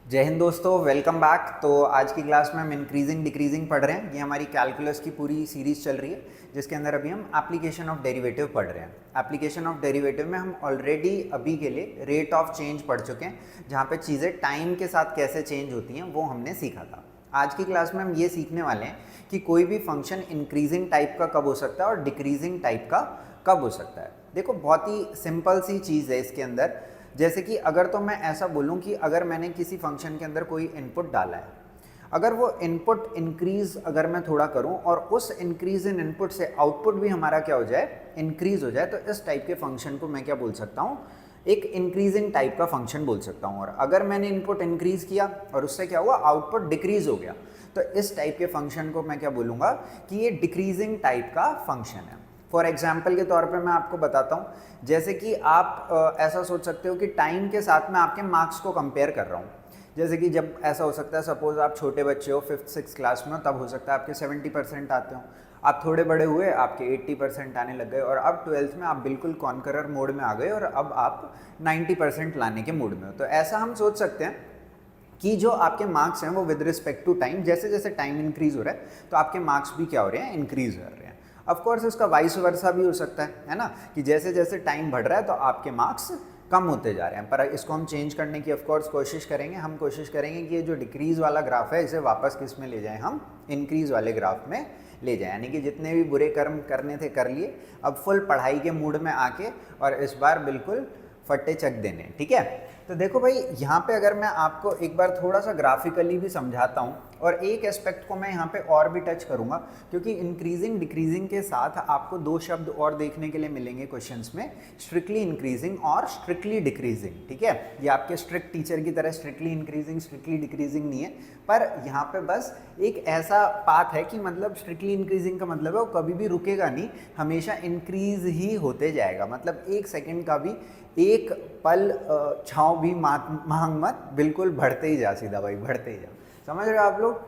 जय हिंद दोस्तों, welcome back. तो आज की क्लास में हम इंक्रीजिंग डिक्रीजिंग पढ़ रहे हैं। ये हमारी कैलकुलस की पूरी सीरीज चल रही है जिसके अंदर अभी हम एप्लीकेशन ऑफ डेरिवेटिव पढ़ रहे हैं। एप्लीकेशन ऑफ डेरिवेटिव में हम ऑलरेडी अभी के लिए रेट ऑफ चेंज पढ़ चुके हैं, जहाँ पे चीज़ें टाइम के साथ कैसे चेंज होती हैं वो हमने सीखा था। आज की क्लास में हम ये सीखने वाले हैं कि कोई भी फंक्शन इंक्रीजिंग टाइप का कब हो सकता है और डिक्रीजिंग टाइप का कब हो सकता है। देखो, बहुत ही सिंपल सी चीज़ है इसके अंदर। जैसे कि अगर तो मैं ऐसा बोलूं कि अगर मैंने किसी फंक्शन के अंदर कोई इनपुट डाला है, अगर वो इनपुट इंक्रीज अगर मैं थोड़ा करूं और उस इंक्रीज इन इनपुट से आउटपुट भी हमारा क्या हो जाए, इंक्रीज हो जाए, तो इस टाइप के फंक्शन को मैं क्या बोल सकता हूं, एक इंक्रीजिंग टाइप का फंक्शन बोल सकता हूं। और अगर मैंने इनपुट इंक्रीज किया और उससे क्या हुआ, आउटपुट डिक्रीज हो गया, तो इस टाइप के फंक्शन को मैं क्या बोलूंगा कि ये डिक्रीजिंग टाइप का फंक्शन है। फॉर एग्जाम्पल के तौर पे मैं आपको बताता हूँ, जैसे कि आप ऐसा सोच सकते हो कि टाइम के साथ मैं आपके मार्क्स को कंपेयर कर रहा हूँ। जैसे कि जब ऐसा हो सकता है, सपोज आप छोटे बच्चे हो, 5th 6th क्लास में हो, तब हो सकता है आपके 70% आते हो। आप थोड़े बड़े हुए, आपके 80% आने लग गए, और अब 12th में आप बिल्कुल कॉन्करर मोड में आ गए और अब आप 90% लाने के मूड में हो। तो ऐसा हम सोच सकते हैं कि जो आपके मार्क्स हैं वो विद रिस्पेक्ट टू टाइम, जैसे जैसे टाइम इंक्रीज हो रहा है तो आपके मार्क्स भी क्या हो रहे हैं, इंक्रीज हो रहे हैं। ऑफ कोर्स इसका वाइस वर्सा भी हो सकता है ना, कि जैसे जैसे टाइम बढ़ रहा है तो आपके मार्क्स कम होते जा रहे हैं। पर इसको हम चेंज करने की ऑफ कोर्स कोशिश करेंगे। हम कोशिश करेंगे कि ये जो डिक्रीज वाला ग्राफ है इसे वापस किस में ले जाएं, हम इंक्रीज वाले ग्राफ में ले जाएं। यानी कि जितने भी बुरे कर्म करने थे कर लिए, अब फुल पढ़ाई के मूड में आके और इस बार बिल्कुल फट्टे चक देने। ठीक है, तो देखो भाई, यहाँ पे अगर मैं आपको एक बार थोड़ा सा ग्राफिकली भी समझाता हूँ और एक एस्पेक्ट को मैं यहाँ पे और भी टच करूँगा, क्योंकि इंक्रीजिंग डिक्रीजिंग के साथ आपको दो शब्द और देखने के लिए मिलेंगे क्वेश्चंस में, स्ट्रिक्टली इंक्रीजिंग और स्ट्रिक्टली डिक्रीजिंग। ठीक है, ये आपके स्ट्रिक्ट टीचर की तरह स्ट्रिक्टली इंक्रीजिंग स्ट्रिक्टली डिक्रीजिंग नहीं है, पर यहाँ पे बस एक ऐसा पाथ है कि मतलब स्ट्रिक्टली इंक्रीजिंग का मतलब है वो कभी भी रुकेगा नहीं, हमेशा इंक्रीज ही होते जाएगा। मतलब एक सेकेंड का भी एक पल छाँव भी मांग मत, बिल्कुल बढ़ते ही जा, सीधा भाई बढ़ते ही जा। समझ रहे हो आप लोग?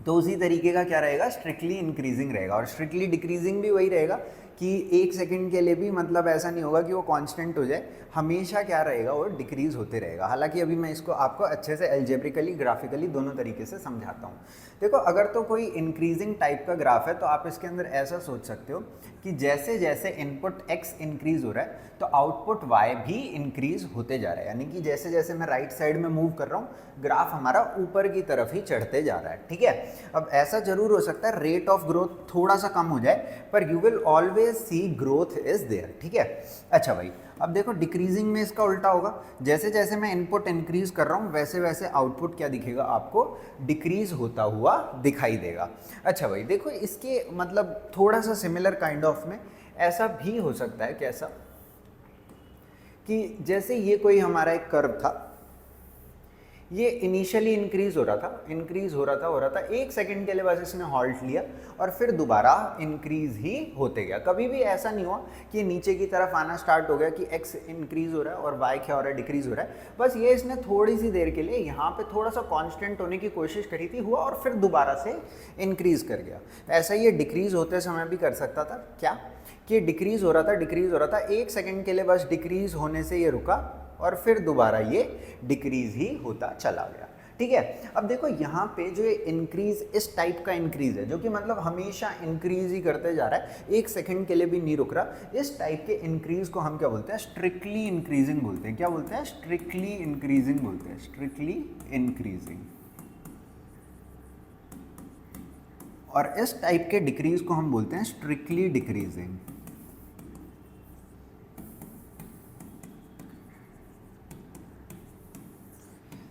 तो उसी तरीके का क्या रहेगा, स्ट्रिक्टली इंक्रीजिंग रहेगा। और स्ट्रिक्टली डिक्रीजिंग भी वही रहेगा कि एक सेकंड के लिए भी मतलब ऐसा नहीं होगा कि वो कांस्टेंट हो जाए, हमेशा क्या रहेगा, वो डिक्रीज होते रहेगा। हालांकि अभी मैं इसको आपको अच्छे से एल्जेब्रिकली ग्राफिकली दोनों तरीके से समझाता हूँ। देखो, अगर तो कोई इंक्रीजिंग टाइप का ग्राफ है तो आप इसके अंदर ऐसा सोच सकते हो कि जैसे जैसे इनपुट x इंक्रीज हो रहा है तो आउटपुट y भी इंक्रीज होते जा रहा है। यानी कि जैसे जैसे मैं राइट साइड में मूव कर रहा हूँ, ग्राफ हमारा ऊपर की तरफ ही चढ़ते जा रहा है। ठीक है, अब ऐसा जरूर हो सकता है रेट ऑफ ग्रोथ थोड़ा सा कम हो जाए, पर you will always see growth is there. ठीक है, अच्छा भाई, अब देखो डिक्रीजिंग में इसका उल्टा होगा। जैसे जैसे मैं इनपुट इंक्रीज कर रहा हूँ वैसे वैसे आउटपुट क्या दिखेगा, आपको डिक्रीज होता हुआ दिखाई देगा। अच्छा भाई, देखो इसके मतलब थोड़ा सा सिमिलर काइंड ऑफ में ऐसा भी हो सकता है, कैसा कि जैसे ये कोई हमारा एक कर्व था, ये इनिशियली इंक्रीज हो रहा था, इंक्रीज हो रहा था, एक सेकंड के लिए बस इसने हॉल्ट लिया और फिर दोबारा इंक्रीज ही होते गया। कभी भी ऐसा नहीं हुआ कि नीचे की तरफ आना स्टार्ट हो गया कि x इंक्रीज हो रहा है और y क्या हो रहा है, डिक्रीज हो रहा है। बस ये इसने थोड़ी सी देर के लिए यहाँ पे थोड़ा सा कांस्टेंट होने की कोशिश करी थी, हुआ और फिर दोबारा से इंक्रीज कर गया। ऐसा ये डिक्रीज होते समय भी कर सकता था, क्या कि डिक्रीज हो रहा था, एक सेकेंड के लिए बस डिक्रीज होने से ये रुका और फिर दोबारा ये डिक्रीज ही होता चला गया। ठीक है, अब देखो यहाँ पे जो ये इंक्रीज, इस टाइप का इंक्रीज है जो कि मतलब हमेशा इंक्रीज ही करते जा रहा है, एक सेकंड के लिए भी नहीं रुक रहा। इस टाइप के इंक्रीज को हम क्या बोलते हैं, स्ट्रिक्टली इंक्रीजिंग बोलते हैं। क्या बोलते हैं, स्ट्रिक्टली इंक्रीजिंग बोलते हैं, स्ट्रिक्टली इंक्रीजिंग। और इस टाइप के डिक्रीज को हम बोलते हैं स्ट्रिक्टली डिक्रीजिंग।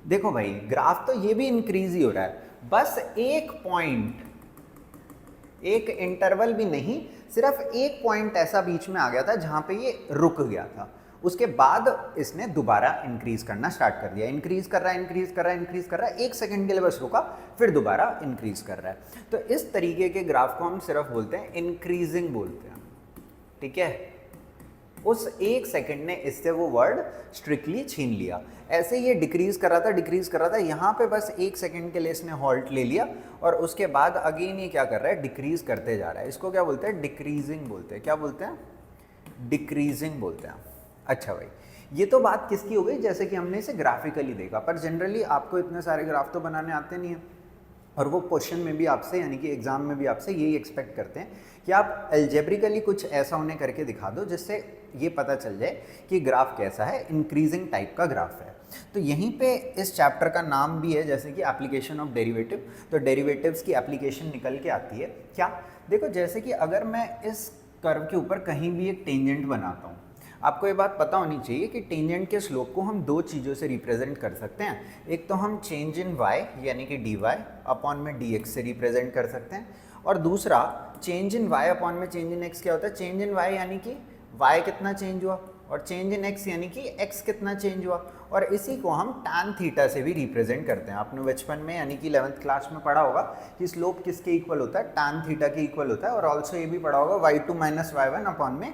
देखो भाई, ग्राफ तो ये भी इंक्रीज ही हो रहा है, बस एक पॉइंट, एक इंटरवल भी नहीं, सिर्फ एक पॉइंट ऐसा बीच में आ गया था जहां पे ये रुक गया था। उसके बाद इसने दोबारा इंक्रीज करना स्टार्ट कर दिया, इंक्रीज कर रहा है, एक सेकंड के लिए बस रुका, फिर दोबारा इंक्रीज कर रहा है। तो इस तरीके के ग्राफ को हम सिर्फ बोलते हैं इंक्रीजिंग बोलते हैं। ठीक है, उस एक सेकंड ने इससे वो वर्ड स्ट्रिक्टली छीन लिया। ऐसे ये डिक्रीज कर रहा था, यहाँ पे बस एक सेकंड के लिए इसने हॉल्ट ले लिया और उसके बाद अगेन ये क्या कर रहा है, डिक्रीज करते जा रहा है। इसको क्या बोलते हैं, डिक्रीजिंग बोलते हैं। क्या बोलते हैं, डिक्रीजिंग बोलते हैं। अच्छा भाई, ये तो बात किसकी हो गई, जैसे कि हमने इसे ग्राफिकली देखा, पर जनरली आपको इतने सारे ग्राफ तो बनाने आते नहीं हैं, और वो क्वेश्चन में भी आपसे यानी कि एग्जाम में भी आपसे यही एक्सपेक्ट करते हैं कि आप एल्जेब्रिकली कुछ ऐसा उन्हें करके दिखा दो जिससे ये पता चल जाए कि ग्राफ कैसा है, इंक्रीजिंग टाइप का ग्राफ है। तो यहीं पे इस चैप्टर का नाम भी है जैसे कि एप्लीकेशन ऑफ डेरिवेटिव। तो डेरिवेटिव्स की एप्लीकेशन निकल के आती है क्या, देखो जैसे कि अगर मैं इस कर्व के ऊपर कहीं भी एक टेंजेंट बनाता हूँ, आपको ये बात पता होनी चाहिए कि टेंजेंट के स्लोप को हम दो चीज़ों से रिप्रेजेंट कर सकते हैं। एक तो हम चेंज इन y यानी कि dy अपॉन में dx से रिप्रेजेंट कर सकते हैं, और दूसरा चेंज इन y अपॉन में चेंज इन x क्या होता है, चेंज इन y यानी कि y कितना चेंज हुआ, और चेंज इन x यानी कि x कितना चेंज हुआ, और इसी को हम tan थीटा से भी रिप्रेजेंट करते हैं। आपने बचपन में यानी कि 11th क्लास में पढ़ा होगा कि स्लोप किसके इक्वल होता है, tan थीटा के इक्वल होता है, और ऑल्सो ये भी पढ़ा होगा y2 माइनस y1 अपॉन में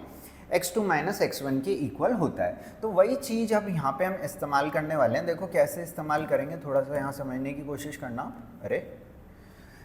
x2 माइनस x1 के इक्वल होता है। तो वही चीज़ अब यहाँ पे हम इस्तेमाल करने वाले हैं। देखो कैसे इस्तेमाल करेंगे, थोड़ा सा यहाँ समझने की कोशिश करना। अरे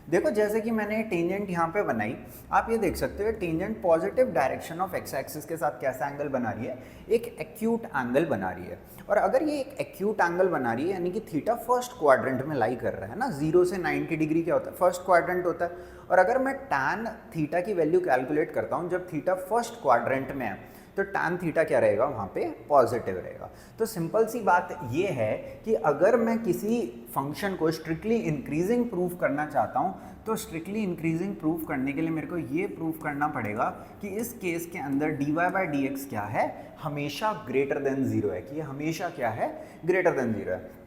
देखो जैसे कि मैंने टेंजेंट यहाँ पे बनाई, आप ये देख सकते हो tangent positive direction of x axis के साथ कैसा एंगल बना रही है, एक एक्यूट एंगल बना रही है। और अगर ये एक एक्यूट एंगल बना रही है यानी कि थीटा फर्स्ट क्वाड्रेंट में लाई कर रहा है ना, 0 से 90 डिग्री क्या होता है, फर्स्ट क्वाड्रेंट होता है। और अगर मैं टैन थीटा की वैल्यू कैलकुलेट करता हूँ जब थीटा फर्स्ट क्वाड्रेंट में है, तो टैन थीटा क्या रहेगा वहाँ पे, पॉजिटिव रहेगा। तो सिंपल सी बात ये है कि अगर मैं किसी फंक्शन को स्ट्रिक्टली इंक्रीजिंग प्रूफ करना चाहता हूँ, तो स्ट्रिक्टली इंक्रीजिंग प्रूफ करने के लिए मेरे को ये प्रूफ करना पड़ेगा कि इस केस के अंदर dy बाई डी एक्स क्या है, हमेशा ग्रेटर देन 0 है, कि ये हमेशा क्या है, ग्रेटर देन 0 है।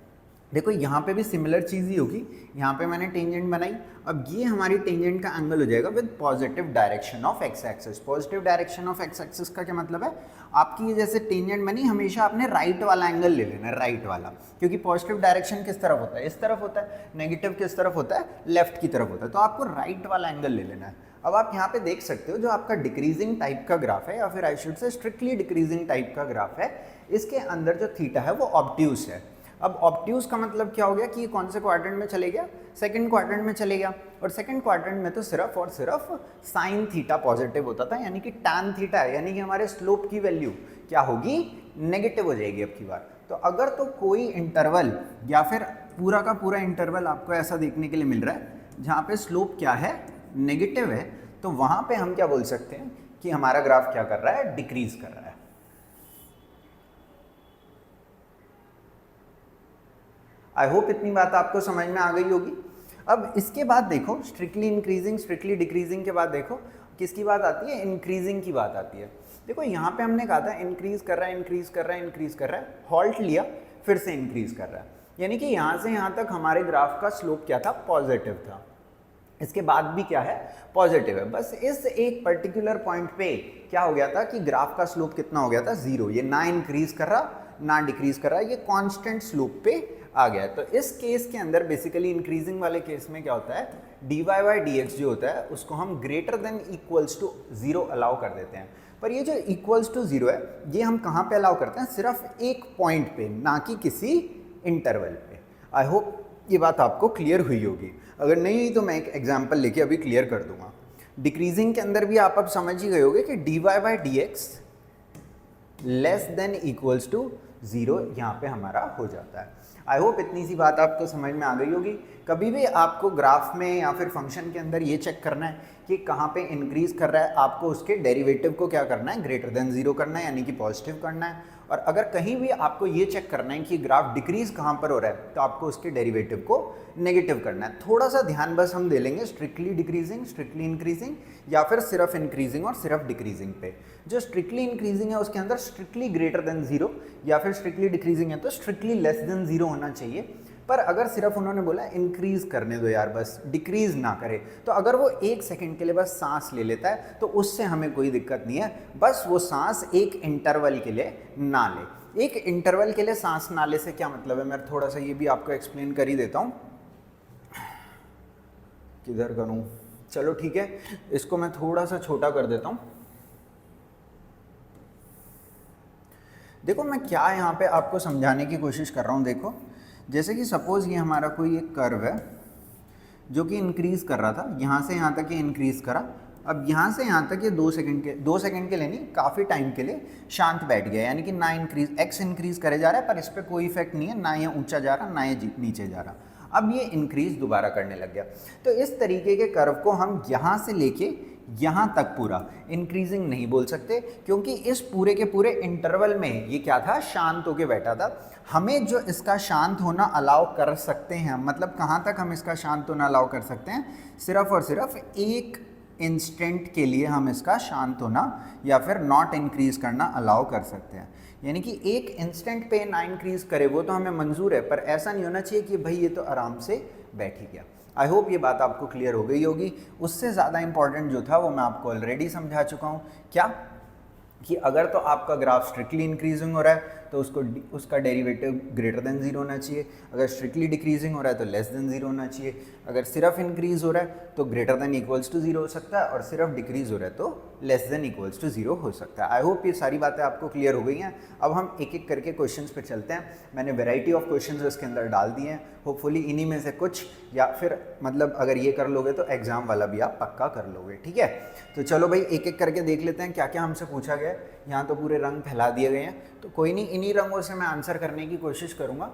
देखो यहाँ पे भी सिमिलर चीज़ ही होगी, यहाँ पे मैंने टेंजेंट बनाई, अब ये हमारी टेंजेंट का एंगल हो जाएगा with positive direction of x axis. Positive direction of x axis का क्या मतलब है, आपकी ये जैसे टेंजेंट बनी, हमेशा आपने राइट वाला एंगल ले लेना है, राइट वाला, क्योंकि पॉजिटिव डायरेक्शन किस तरफ होता है, इस तरफ होता है, नेगेटिव किस तरफ होता है, लेफ्ट की तरफ होता है, तो आपको राइट वाला एंगल ले लेना है। अब आप यहाँ पे देख सकते हो जो आपका डिक्रीजिंग टाइप का ग्राफ है, या फिर I should say strictly decreasing type का ग्राफ है, इसके अंदर जो थीटा है वो ऑब्ट्यूस है। अब ऑब्ट्यूस का मतलब क्या हो गया कि ये कौन से क्वाड्रेंट में चले गया, सेकंड क्वाड्रेंट में चले गया, और सेकंड क्वाड्रेंट में तो सिर्फ और सिर्फ साइन थीटा पॉजिटिव होता था, यानी कि टैन थीटा है, यानी कि हमारे स्लोप की वैल्यू क्या होगी, नेगेटिव हो जाएगी अब की बार। तो अगर तो कोई इंटरवल या फिर पूरा का पूरा इंटरवल आपको ऐसा देखने के लिए मिल रहा है जहाँ पे स्लोप क्या है, नेगेटिव है, तो वहाँ पे हम क्या बोल सकते हैं कि हमारा ग्राफ क्या कर रहा है, डिक्रीज कर रहा है। आई होप इतनी बात आपको समझ में आ गई होगी। अब इसके बाद देखो स्ट्रिक्टली इंक्रीजिंग स्ट्रिक्टली डिक्रीजिंग के बाद देखो किसकी बात आती है, इंक्रीजिंग की बात आती है। देखो यहाँ पे हमने कहा था इंक्रीज कर रहा है, इंक्रीज कर रहा है, इंक्रीज कर रहा है, हॉल्ट लिया, फिर से इंक्रीज कर रहा है, यानी कि यहाँ से यहाँ तक हमारे ग्राफ का स्लोप क्या था, पॉजिटिव था, इसके बाद भी क्या है, पॉजिटिव है। बस इस एक पर्टिकुलर पॉइंट पे क्या हो गया था कि ग्राफ का स्लोप कितना हो गया था, 0, ये ना इंक्रीज कर रहा ना डिक्रीज कर रहा है, ये कांस्टेंट स्लोप पे आ गया है। तो इस केस के अंदर बेसिकली इंक्रीजिंग वाले केस में क्या होता है, dy बाई डी एक्स जो होता है उसको हम greater than equals to 0 allow कर देते हैं। पर ये जो इक्वल्स टू 0 है ये हम कहाँ पे अलाउ करते हैं, सिर्फ एक पॉइंट पे, ना कि किसी इंटरवल पे। आई होप ये बात आपको क्लियर हुई होगी, अगर नहीं हुई तो मैं एक एग्जाम्पल लेके अभी क्लियर कर दूंगा। डिक्रीजिंग के अंदर भी आप अब समझ ही गए होगे कि dy by D X less than equals to 0 यहाँ पे हमारा हो जाता है। आई होप इतनी सी बात आपको समझ में आ गई होगी। कभी भी आपको ग्राफ में या फिर फंक्शन के अंदर ये चेक करना है कि कहाँ पे इंक्रीज कर रहा है, आपको उसके डेरिवेटिव को क्या करना है, ग्रेटर देन 0 करना है, यानी कि पॉजिटिव करना है। और अगर कहीं भी आपको ये चेक करना है कि ग्राफ डिक्रीज कहाँ पर हो रहा है, तो आपको उसके डेरिवेटिव को नेगेटिव करना है। थोड़ा सा ध्यान बस हम दे लेंगे स्ट्रिक्टली डिक्रीजिंग, स्ट्रिक्टली इंक्रीजिंग, या फिर सिर्फ इंक्रीजिंग और सिर्फ डिक्रीजिंग पे। जो स्ट्रिक्टली इंक्रीजिंग है उसके अंदर स्ट्रिक्टली ग्रेटर देन 0, या फिर स्ट्रिक्टली डिक्रीजिंग है तो स्ट्रिक्टली लेस देन 0 होना चाहिए। पर अगर सिर्फ उन्होंने बोला इंक्रीज करने दो यार, बस डिक्रीज ना करे, तो अगर वो 1 सेकंड के लिए बस सांस ले लेता है तो उससे हमें कोई दिक्कत नहीं है, बस वो सांस एक इंटरवल के लिए ना ले। एक इंटरवल के लिए सांस ना ले से क्या मतलब है, मैं थोड़ा सा ये भी आपको एक्सप्लेन कर ही देता हूँ। किधर करूँ, चलो ठीक है, इसको मैं थोड़ा सा छोटा कर देता हूँ। देखो मैं क्या यहाँ पे आपको समझाने की कोशिश कर रहा हूँ। देखो जैसे कि सपोज़ ये हमारा कोई एक कर्व है जो कि इंक्रीज़ कर रहा था, यहाँ से यहाँ तक ये इंक्रीज़ करा, अब यहाँ से यहाँ तक ये 2 सेकंड के लिए नहीं, काफ़ी टाइम के लिए शांत बैठ गया, यानी कि ना एक्स इंक्रीज करे जा रहा है पर इस पर कोई इफेक्ट नहीं है, ना ये ऊंचा जा रहा ना ये नीचे जा रहा। अब ये इंक्रीज दोबारा करने लग गया। तो इस तरीके के कर्व को हम यहाँ से लेके यहाँ तक पूरा इंक्रीजिंग नहीं बोल सकते, क्योंकि इस पूरे के पूरे इंटरवल में ये क्या था, शांत होके बैठा था। हमें जो इसका शांत होना अलाउ कर सकते हैं, मतलब कहाँ तक हम इसका शांत होना अलाउ कर सकते हैं, सिर्फ और सिर्फ एक इंस्टेंट के लिए हम इसका शांत होना या फिर नॉट इंक्रीज करना अलाउ कर सकते हैं। यानी कि एक इंस्टेंट पे ना इंक्रीज करे वो तो हमें मंजूर है, पर ऐसा नहीं होना चाहिए कि भाई ये तो आराम से बैठ ही गया। आई होप ये बात आपको क्लियर हो गई होगी। उससे ज़्यादा इंपॉर्टेंट जो था वो मैं आपको ऑलरेडी समझा चुका हूँ। क्या कि अगर तो आपका ग्राफ स्ट्रिक्टली इंक्रीजिंग हो रहा है तो उसका डेरिवेटिव ग्रेटर देन 0 होना चाहिए, अगर स्ट्रिक्टली डिक्रीजिंग हो रहा है तो लेस देन 0 होना चाहिए, अगर सिर्फ इंक्रीज हो रहा है तो ग्रेटर देन इक्वल्स टू 0 हो सकता है, और सिर्फ डिक्रीज हो रहा है तो लेस देन इक्वल्स टू 0 हो सकता है। आई होप ये सारी बातें आपको क्लियर हो गई हैं। अब हम एक एक करके क्वेश्चंस पे चलते हैं। मैंने वैरायटी ऑफ क्वेश्चंस इसके अंदर डाल दिए हैं, होपफुली इन्हीं में से कुछ, या फिर मतलब अगर ये कर लोगे तो एग्जाम वाला भी आप पक्का कर लोगे, ठीक है। तो चलो भाई एक एक करके देख लेते हैं क्या क्या हमसे पूछा गया है। यहाँ तो पूरे रंग फैला दिए गए हैं, तो कोई नहीं, इन्हीं रंगों से मैं आंसर करने की कोशिश करूंगा।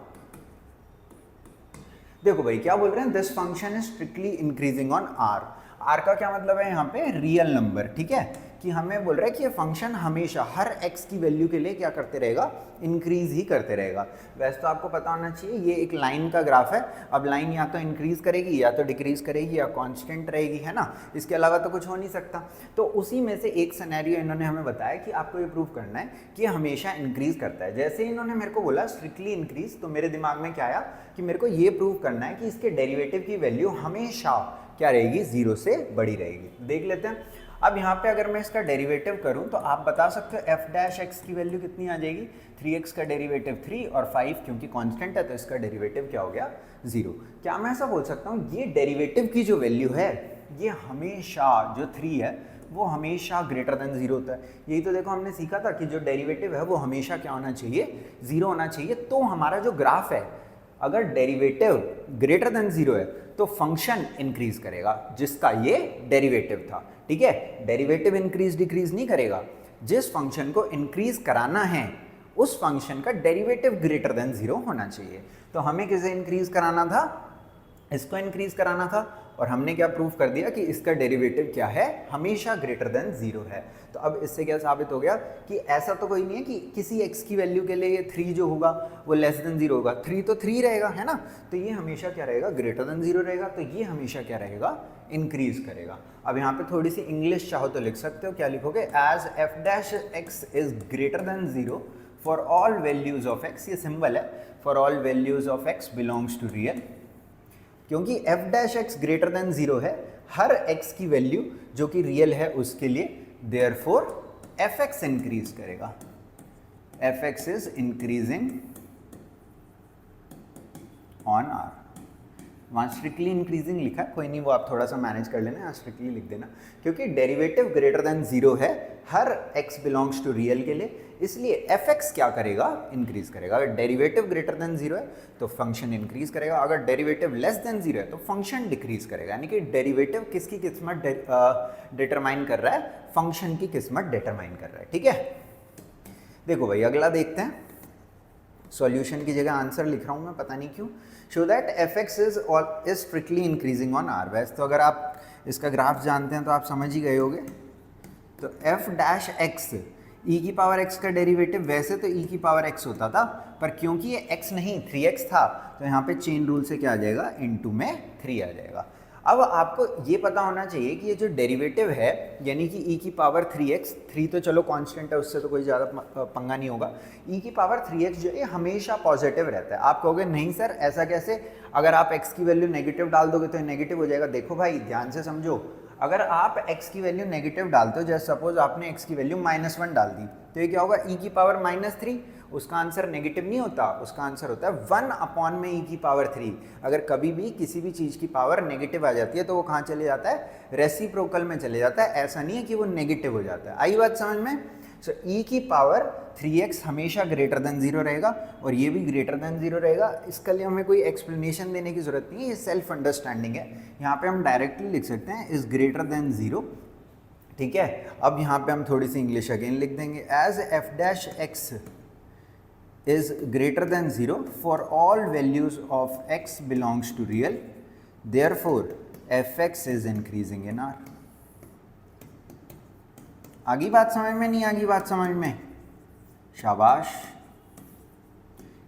देखो भाई क्या बोल रहे हैं, this function is strictly increasing on R. R का क्या मतलब है यहाँ पे, रियल नंबर, ठीक है। कि हमें बोल रहा है कि ये फंक्शन हमेशा हर x की वैल्यू के लिए क्या करते रहेगा, इंक्रीज ही करते रहेगा। वैसे तो आपको पता होना चाहिए ये एक लाइन का ग्राफ है। अब लाइन या तो इंक्रीज करेगी या तो डिक्रीज करेगी या कांस्टेंट रहेगी, है ना, इसके अलावा तो कुछ हो नहीं सकता। तो उसी में से एक सिनेरियो इन्होंने हमें बताया कि आपको ये प्रूव करना है कि हमेशा इंक्रीज करता है। जैसे इन्होंने मेरे को बोला स्ट्रिक्टली इंक्रीज, तो मेरे दिमाग में क्या आया कि मेरे को ये प्रूव करना है कि इसके डेरिवेटिव की वैल्यू हमेशा क्या रहेगी, 0 से बड़ी रहेगी। देख लेते हैं। अब यहाँ पे अगर मैं इसका डेरिवेटिव करूँ तो आप बता सकते हो एफ डैश एक्स की वैल्यू कितनी आ जाएगी, 3x का डेरिवेटिव 3 और 5 क्योंकि कांस्टेंट है तो इसका डेरिवेटिव क्या हो गया, 0। क्या मैं ऐसा बोल सकता हूँ ये डेरिवेटिव की जो वैल्यू है ये हमेशा, जो 3 है वो हमेशा ग्रेटर देन 0 होता है। यही तो देखो हमने सीखा था कि जो डेरिवेटिव है वो हमेशा क्या होना चाहिए, 0 होना चाहिए। तो हमारा जो ग्राफ है अगर डेरिवेटिव ग्रेटर देन 0 है तो फंक्शन इंक्रीज करेगा जिसका ये डेरिवेटिव था, ठीक है। डेरिवेटिव इंक्रीज डिक्रीज नहीं करेगा, जिस फंक्शन को इंक्रीज कराना है उस फंक्शन का डेरिवेटिव ग्रेटर देन 0 होना चाहिए। तो हमें किसे इंक्रीज कराना था, इसको इंक्रीज कराना था, और हमने क्या प्रूव कर दिया कि इसका डेरिवेटिव क्या है, हमेशा ग्रेटर देन 0 है। तो अब इससे क्या साबित हो गया कि ऐसा तो कोई नहीं है कि किसी x की वैल्यू के लिए ये 3 जो होगा वो लेस देन 0 होगा। 3 तो 3 रहेगा, है ना, तो ये हमेशा क्या रहेगा, ग्रेटर देन 0 रहेगा। तो ये हमेशा क्या रहेगा, इंक्रीज करेगा। अब यहाँ पे थोड़ी सी इंग्लिश चाहो तो लिख सकते हो, क्या लिखोगे, as F dash X is greater than 0 for all values of x, ये सिंबल है, for all values of x belongs to real. क्योंकि f dash X greater than 0 है हर x की वैल्यू जो कि रियल है उसके लिए, देयरफॉर fx इंक्रीज करेगा। fx is increasing on r। वहाँ स्ट्रिक्टली इंक्रीजिंग लिखा है, कोई नहीं वो आप थोड़ा सा मैनेज कर लेना, यहाँ स्ट्रिक्टली लिख देना, क्योंकि डेरिवेटिव ग्रेटर देन 0 है हर x बिलोंग्स टू रियल के लिए, इसलिए fx क्या करेगा, इंक्रीज करेगा। अगर डेरिवेटिव ग्रेटर देन 0 है तो फंक्शन इंक्रीज करेगा, अगर डेरिवेटिव लेस देन 0 है तो फंक्शन डिक्रीज करेगा। यानी कि डेरिवेटिव किसकी किस्मत डिटरमाइन कर रहा है, फंक्शन की किस्मत डिटरमाइन कर रहा है, ठीक है। देखो भाई अगला देखते हैं, सॉल्यूशन की जगह आंसर लिख रहा हूँ मैं, पता नहीं क्यों। Show that fx is strictly increasing on r। वैसे तो अगर आप इसका ग्राफ जानते हैं तो आप समझ ही गए होगे। तो f डैश x e की पावर x का डेरिवेटिव वैसे तो e की पावर x होता था, पर क्योंकि ये x नहीं 3x था तो यहाँ पे चेन रूल से क्या आ जाएगा, इनटू में 3 आ जाएगा। अब आपको ये पता होना चाहिए कि ये जो डेरिवेटिव है यानी कि e की पावर 3x, 3 तो चलो कांस्टेंट है उससे तो कोई ज़्यादा पंगा नहीं होगा, e की पावर 3x जो है हमेशा पॉजिटिव रहता है। आप कहोगे नहीं सर ऐसा कैसे, अगर आप x की वैल्यू नेगेटिव डाल दोगे तो नेगेटिव हो जाएगा। देखो भाई ध्यान से समझो, अगर आप x की वैल्यू नेगेटिव डालते हो, जैसे सपोज आपने x की वैल्यू -1 डाल दी, तो ये क्या होगा, e की पावर -3, उसका आंसर नेगेटिव नहीं होता, उसका आंसर होता है 1 में e की पावर 3। अगर कभी भी किसी भी चीज़ की पावर नेगेटिव आ जाती है तो वो कहाँ चले जाता है, रेसिप्रोकल में चले जाता है, ऐसा नहीं है कि वो नेगेटिव हो जाता है। आई बात समझ में। सो e की पावर 3x हमेशा ग्रेटर देन 0 रहेगा और ये भी ग्रेटर देन 0 रहेगा। इसके लिए हमें कोई एक्सप्लेनेशन देने की जरूरत नहीं है, ये सेल्फ अंडरस्टैंडिंग है। यहाँ पे हम डायरेक्टली लिख सकते हैं इज ग्रेटर देन 0 ठीक है, अब यहाँ पे हम थोड़ी सी इंग्लिश अगेन लिख देंगे, as F dash X is greater than 0 for all values of x belongs to real, therefore F X is increasing in R. आगी बात समझ में, नहीं आगी बात समझ में? शाबाश,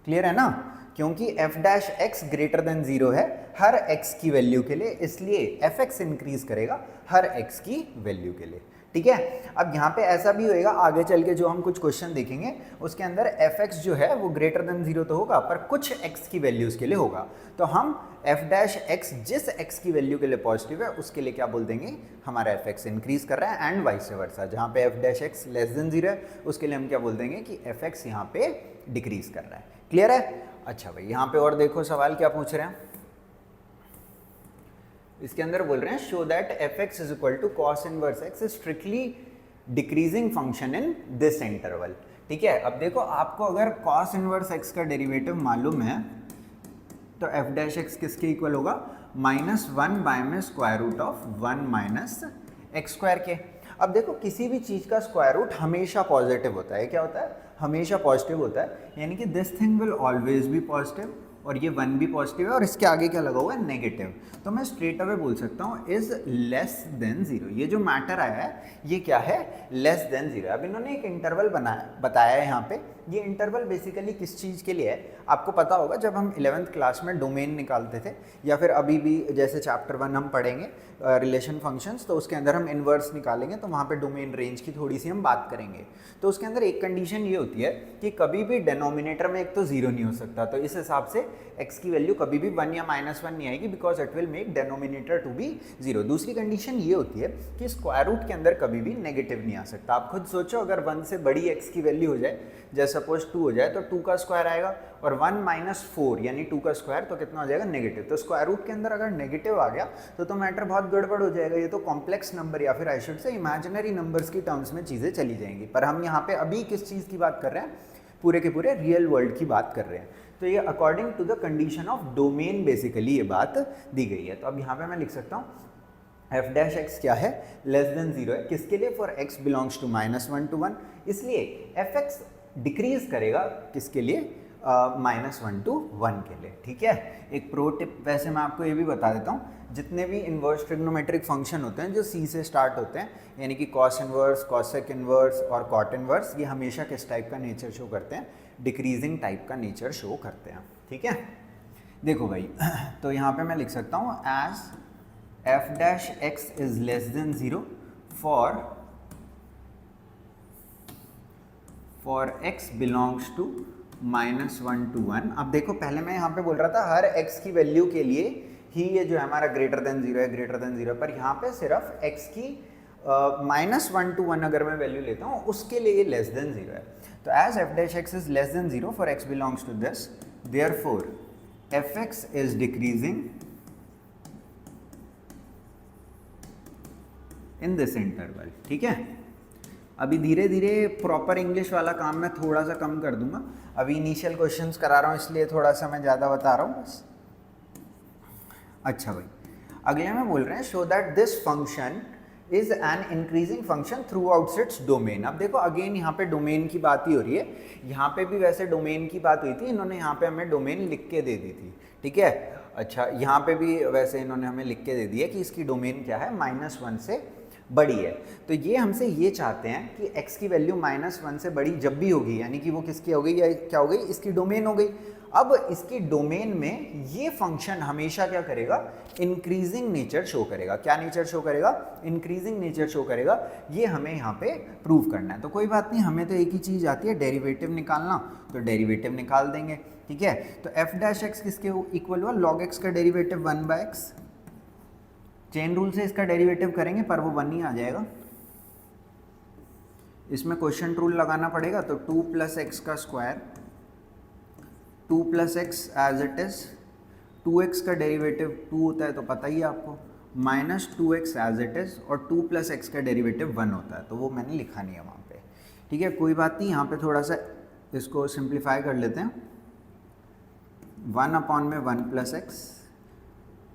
क्लियर है ना? क्योंकि F dash X greater than 0 है हर x की वैल्यू के लिए, इसलिए एफ एक्स इंक्रीज करेगा हर x की वैल्यू के लिए। ठीक है, अब यहाँ पे ऐसा भी होएगा आगे चल के, जो हम कुछ क्वेश्चन देखेंगे उसके अंदर एफ एक्स जो है वो ग्रेटर देन 0 तो होगा, पर कुछ x की वैल्यूज के लिए होगा, तो हम एफ डैश एक्स जिस x की वैल्यू के लिए पॉजिटिव है उसके लिए क्या बोल देंगे, हमारा एफ एक्स इंक्रीज कर रहा है, एंड वाइस वर्सा जहाँ पे F dash x less than 0 है उसके लिए हम क्या बोल देंगे कि एफ एक्स यहाँ पे डिक्रीज कर रहा है। क्लियर है? अच्छा भाई, यहाँ पे और देखो सवाल क्या पूछ रहे हैं, इसके अंदर बोल रहे हैं show that F X is equal to cos inverse X strictly decreasing function in this interval. ठीक है, अब देखो आपको अगर कॉस इनवर्स एक्स का डेरिवेटिव मालूम है तो एफ डैश एक्स किसके इक्वल होगा, -1 बाय में square root of 1 minus X square के। अब देखो किसी भी चीज़ का स्क्वायर रूट हमेशा पॉजिटिव होता है, क्या होता है, हमेशा पॉजिटिव होता है, यानी कि this thing will always be positive, और ये 1 भी पॉजिटिव है और इसके आगे क्या लगा हुआ है, नेगेटिव। तो मैं स्ट्रेट अवे बोल सकता हूँ इज लेस देन 0। ये जो मैटर आया है ये क्या है, लेस देन 0। अब इन्होंने एक इंटरवल बताया है यहाँ पे, ये इंटरवल बेसिकली किस चीज़ के लिए है आपको पता होगा, जब हम 11th क्लास में डोमेन निकालते थे, या फिर अभी भी जैसे चैप्टर 1 हम पढ़ेंगे रिलेशन फंक्शंस, तो उसके अंदर हम इन्वर्स निकालेंगे तो वहाँ पे डोमेन रेंज की थोड़ी सी हम बात करेंगे। तो उसके अंदर एक कंडीशन ये होती है कि कभी भी डिनोमिनेटर में एक तो 0 नहीं हो सकता, तो इस हिसाब से x की वैल्यू कभी भी 1 या -1 नहीं आएगी, because it will make denominator to be 0। दूसरी कंडीशन ये होती है कि स्क्वायर रूट के अंदर कभी भी नेगेटिव नहीं आ सकता। आप खुद सोचो, अगर 1 से बड़ी x की वैल्यू हो जाए, जैसे सपोज 2 हो जाए, तो 2 का स्क्वायर आएगा, और 1 माइनस 4 यानी 2 का स्क्वायर, तो कितना हो जाएगा, नेगेटिव। तो स्क्वायर रूट के अंदर अगर नेगेटिव आ गया तो मैटर बहुत गड़बड़ हो जाएगा, ये तो कॉम्प्लेक्स नंबर या फिर I should say imaginary numbers की टर्म्स में चीज़ें चली जाएंगी। पर हम यहाँ पे अभी किस चीज़ की बात कर रहे हैं, पूरे के पूरे रियल वर्ल्ड की बात कर रहे हैं। तो ये according to the condition of domain basically ये बात दी गई है। तो अब यहाँ पे मैं लिख सकता हूँ एफ डैश एक्स क्या है, लेस देन 0 है, किसके लिए, for x belongs to -1 to 1, इसलिए एफ एक्स डिक्रीज करेगा किसके लिए, -1 to 1 के लिए। ठीक है, एक प्रो टिप वैसे मैं आपको ये भी बता देता हूँ, जितने भी इन्वर्स ट्रिग्नोमेट्रिक फंक्शन होते हैं जो c से स्टार्ट होते हैं, यानी कि कॉस इन्वर्स, कॉसेक इन्वर्स और कॉट इन्वर्स, ये हमेशा किस टाइप का नेचर शो करते हैं, डिक्रीजिंग टाइप का नेचर शो करते हैं। ठीक है, देखो भाई, तो यहाँ पे मैं लिख सकता हूँ as F dash X is less than 0 for x belongs to -1 to 1। अब देखो पहले मैं यहाँ पे बोल रहा था हर x की वैल्यू के लिए ही ये जो है हमारा ग्रेटर देन 0 है, ग्रेटर देन 0, पर यहाँ पे सिर्फ x की -1 to 1 अगर मैं वैल्यू लेता हूँ उसके लिए ये लेस देन 0 है। तो as F dash X is less than 0 for x belongs to this, therefore F X is decreasing in this interval. ठीक है, अभी धीरे धीरे प्रॉपर इंग्लिश वाला काम मैं थोड़ा सा कम कर दूंगा, अभी इनिशियल क्वेश्चंस करा रहा हूँ इसलिए थोड़ा सा मैं ज़्यादा बता रहा हूँ बस। अच्छा भाई, अगले में बोल रहे हैं show that this function is an increasing function through out its domain. अब देखो अगेन यहाँ पे डोमेन की बात ही हो रही है, यहाँ पे भी वैसे डोमेन की बात हुई थी, इन्होंने यहाँ पे हमें डोमेन लिख के दे दी थी। ठीक है, अच्छा यहाँ पे भी वैसे इन्होंने हमें लिख के दे दिया कि इसकी डोमेन क्या है, -1 से बड़ी है। तो ये हमसे ये चाहते हैं कि x की वैल्यू -1 से बड़ी जब भी होगी, यानी कि वो किसकी हो गई, या क्या हो गई, इसकी डोमेन हो गई। अब इसकी डोमेन में ये फंक्शन हमेशा क्या करेगा, इंक्रीजिंग नेचर शो करेगा। क्या नेचर शो करेगा, इंक्रीजिंग नेचर शो करेगा। ये हमें यहाँ पे प्रूव करना है। तो कोई बात नहीं, हमें तो एक ही चीज़ आती है, डेरिवेटिव निकालना, तो डेरिवेटिव निकाल देंगे। ठीक है, तो एफ डैश एक्स किसके इक्वल हुआ, लॉग एक्स का डेरिवेटिव 1/x, चेन रूल से इसका डेरिवेटिव करेंगे पर वो 1 ही आ जाएगा, इसमें क्वेश्चन रूल लगाना पड़ेगा। तो 2 + x का square, 2 + x as it is, 2x का डेरिवेटिव 2 होता है तो पता ही है आपको, -2x एज इट इज, और 2 + x का डेरिवेटिव 1 होता है, तो वो मैंने लिखा नहीं है वहाँ पे। ठीक है, कोई बात नहीं, यहाँ पे थोड़ा सा इसको सिंप्लीफाई कर लेते हैं। 1/1 + x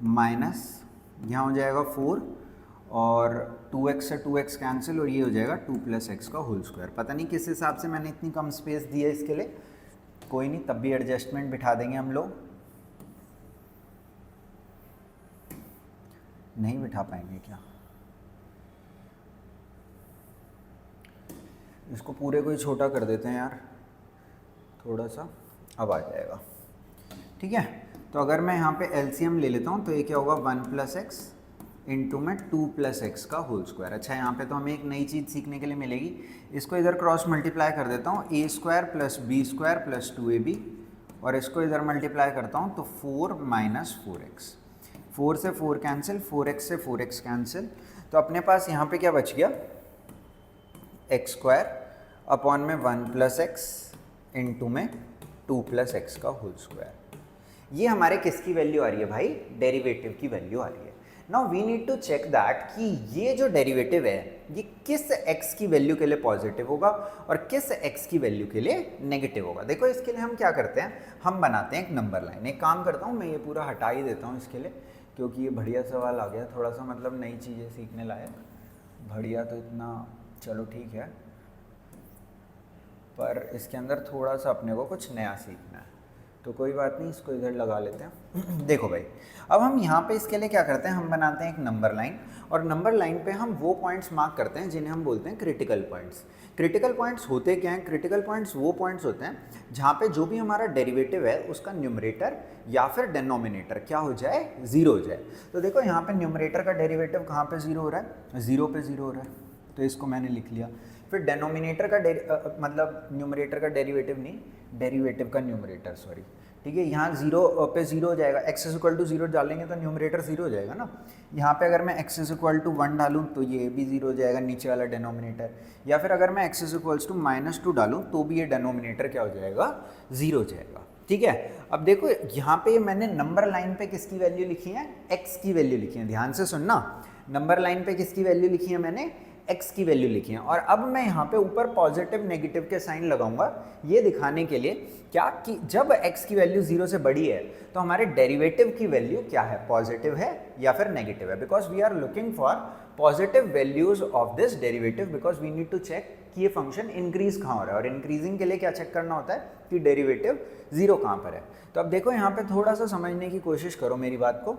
माइनस यहाँ हो जाएगा 4, और 2x से 2x कैंसिल और ये हो जाएगा 2 + x का होल स्क्वायर। पता नहीं किस हिसाब से मैंने इतनी कम स्पेस दी है इसके लिए, कोई नहीं, तब भी एडजस्टमेंट बिठा देंगे हम लोग। नहीं बिठा पाएंगे क्या? इसको पूरे को ही छोटा कर देते हैं यार थोड़ा सा, अब आ जाएगा। ठीक है, तो अगर मैं यहाँ पे एलसीएम ले लेता हूँ तो ये क्या होगा 1 + x इंटू में 2 + x का होल स्क्वायर। अच्छा, यहाँ पे तो हमें एक नई चीज़ सीखने के लिए मिलेगी। इसको इधर क्रॉस मल्टीप्लाई कर देता हूँ, a² + b² + 2ab, और इसको इधर मल्टीप्लाई करता हूँ तो 4 - 4x। 4 से 4 कैंसिल, 4x से 4x कैंसिल, तो अपने पास यहाँ पे क्या बच गया x² अपॉन में 1 + x इंटू में 2 + x का होल स्क्वायर। ये हमारे किसकी वैल्यू आ रही है भाई? डेरिवेटिव की वैल्यू आ रही है। Now we need to check that कि ये जो डेरिवेटिव है ये किस x की वैल्यू के लिए पॉजिटिव होगा और किस x की वैल्यू के लिए नेगेटिव होगा। देखो इसके लिए हम क्या करते हैं, हम बनाते हैं एक नंबर लाइन। एक काम करता हूँ, मैं ये पूरा हटा ही देता हूँ इसके लिए, क्योंकि ये बढ़िया सवाल आ गया, थोड़ा सा मतलब नई चीज़ें सीखने लायक। बढ़िया तो इतना चलो ठीक है, पर इसके अंदर थोड़ा सा अपने को कुछ नया सीखना है, तो कोई बात नहीं, इसको इधर लगा लेते हैं। देखो भाई, अब हम यहाँ पे इसके लिए क्या करते हैं, हम बनाते हैं एक नंबर लाइन, और नंबर लाइन पे हम वो पॉइंट्स मार्क करते हैं जिन्हें हम बोलते हैं क्रिटिकल पॉइंट्स। क्रिटिकल पॉइंट्स होते क्या हैं? क्रिटिकल पॉइंट्स वो पॉइंट्स होते हैं जहाँ पे जो भी हमारा डेरिवेटिव है उसका न्यूमरेटर या फिर डेनोमिनेटर क्या हो जाए, ज़ीरो हो जाए। तो देखो यहाँ पे न्यूमरेटर का डेरिवेटिव कहाँ पे ज़ीरो हो रहा है, 0 पे 0 हो रहा है, तो इसको मैंने लिख लिया। फिर डेनोमिनेटर का मतलब न्यूमरेटर का डेरिवेटिव नहीं, डेरिवेटिव का न्यूमरेटर, सॉरी, ठीक है, यहाँ 0 पे 0 हो जाएगा। x = 0 डालेंगे तो न्यूमरेटर 0 हो जाएगा ना। यहाँ पे अगर मैं x = 1 डालूँ तो ये भी 0 हो जाएगा, नीचे वाला डेनोमिनेटर। या फिर अगर मैं x = -2 डालूँ तो भी ये डेनोमिनेटर क्या हो जाएगा, 0 हो जाएगा। ठीक है, अब देखो यहाँ पे मैंने नंबर लाइन पे किसकी वैल्यू लिखी है, x की वैल्यू लिखी है। ध्यान से सुनना, नंबर लाइन पे किसकी वैल्यू लिखी है मैंने, x की वैल्यू लिखी है। और अब मैं यहाँ पे ऊपर पॉजिटिव नेगेटिव के साइन लगाऊंगा ये दिखाने के लिए क्या कि जब x की वैल्यू 0 से बड़ी है तो हमारे डेरिवेटिव की वैल्यू क्या है, पॉजिटिव है या फिर नेगेटिव है। Because we are looking for positive values of this derivative, because we need to check कि ये फंक्शन इंक्रीज कहाँ हो रहा है, और इंक्रीजिंग के लिए क्या चेक करना होता है कि डेरिवेटिव 0 कहाँ पर है। तो अब देखो यहाँ पे थोड़ा सा समझने की कोशिश करो मेरी बात को,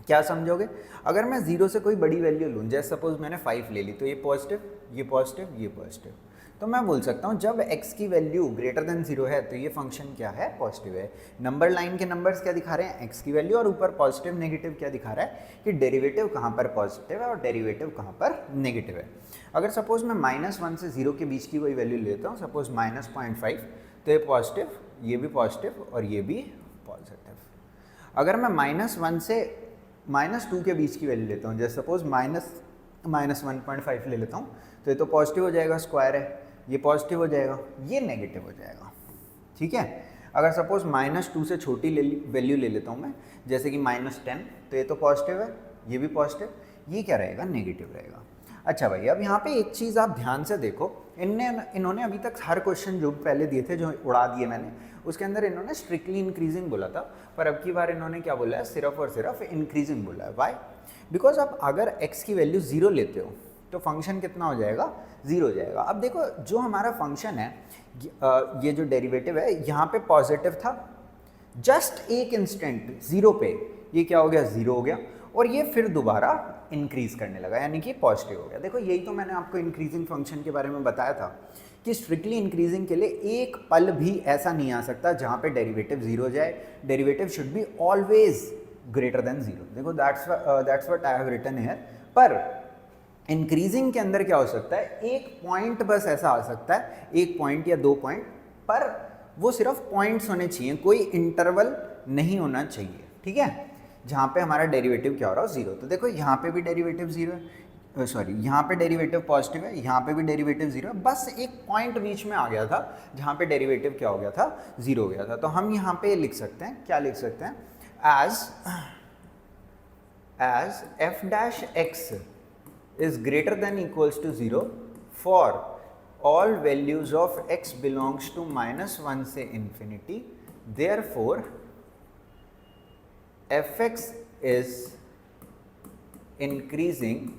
क्या समझोगे? अगर मैं 0 से कोई बड़ी वैल्यू लूँ, जैसे सपोज मैंने 5 ले ली, तो ये पॉजिटिव, ये पॉजिटिव, ये पॉजिटिव, तो मैं बोल सकता हूँ जब x की वैल्यू ग्रेटर देन 0 है तो ये फंक्शन क्या है, पॉजिटिव है। नंबर लाइन के नंबर्स क्या दिखा रहे हैं, x की वैल्यू, और ऊपर पॉजिटिव नेगेटिव क्या दिखा रहा है कि डेरिवेटिव कहाँ पर पॉजिटिव है और डेरिवेटिव कहाँ पर नेगेटिव है। अगर सपोज मैं -1 से 0 के बीच की कोई वैल्यू लेता हूँ, सपोज -0.5, तो ये पॉजिटिव, ये भी पॉजिटिव और ये भी पॉजिटिव। अगर मैं -1 से -2 के बीच की वैल्यू लेता हूँ, जैसे सपोज -1.5 ले लेता हूँ, तो ये तो पॉजिटिव हो जाएगा, स्क्वायर है, ये पॉजिटिव हो जाएगा, ये नेगेटिव हो जाएगा। ठीक है, अगर सपोज -2 से छोटी वैल्यू ले लेता हूँ मैं, जैसे कि -10, तो ये तो पॉजिटिव है, ये भी पॉजिटिव, ये क्या रहेगा, नेगेटिव रहेगा। अच्छा भाई, अब यहाँ पे एक चीज़ आप ध्यान से देखो, इन्होंने अभी तक हर क्वेश्चन जो पहले दिए थे, जो उड़ा दिए मैंने, उसके अंदर इन्होंने स्ट्रिक्टली इंक्रीजिंग बोला था, पर अब की बार इन्होंने क्या बोला है, सिर्फ और सिर्फ इंक्रीजिंग बोला है। वाई? बिकॉज आप अगर x की वैल्यू 0 लेते हो तो फंक्शन कितना हो जाएगा, 0 हो जाएगा। अब देखो जो हमारा फंक्शन है, ये जो डेरिवेटिव है यहाँ पे पॉजिटिव था, जस्ट एक इंस्टेंट 0 पे ये क्या हो गया, 0 हो गया, और ये फिर दोबारा इंक्रीज करने लगा, यानी कि पॉजिटिव हो गया। देखो यही तो मैंने आपको इंक्रीजिंग फंक्शन के बारे में बताया था कि स्ट्रिक्टली इंक्रीजिंग के लिए एक पल भी ऐसा नहीं आ सकता जहाँ पे डेरिवेटिव 0 हो जाए। Derivative should be always greater than 0। देखो that's what I have written here. पर इंक्रीजिंग के अंदर क्या हो सकता है, एक पॉइंट बस ऐसा आ सकता है, एक पॉइंट या 2 पॉइंट, पर वो सिर्फ पॉइंट्स होने चाहिए, कोई इंटरवल नहीं होना चाहिए। ठीक है, जहाँ पे हमारा डेरिवेटिव क्या हो रहा हो, 0। तो देखो यहाँ पे भी डेरिवेटिव 0 है, सॉरी यहाँ पे डेरिवेटिव पॉजिटिव है, यहाँ पे भी डेरिवेटिव 0 है, बस एक पॉइंट बीच में आ गया था जहाँ पे डेरिवेटिव क्या हो गया था, 0 हो गया था। तो हम यहाँ पे लिख सकते हैं, क्या लिख सकते हैं, as f dash x is greater than equals to 0 for all values of x belongs to -1 से infinity, therefore fx is increasing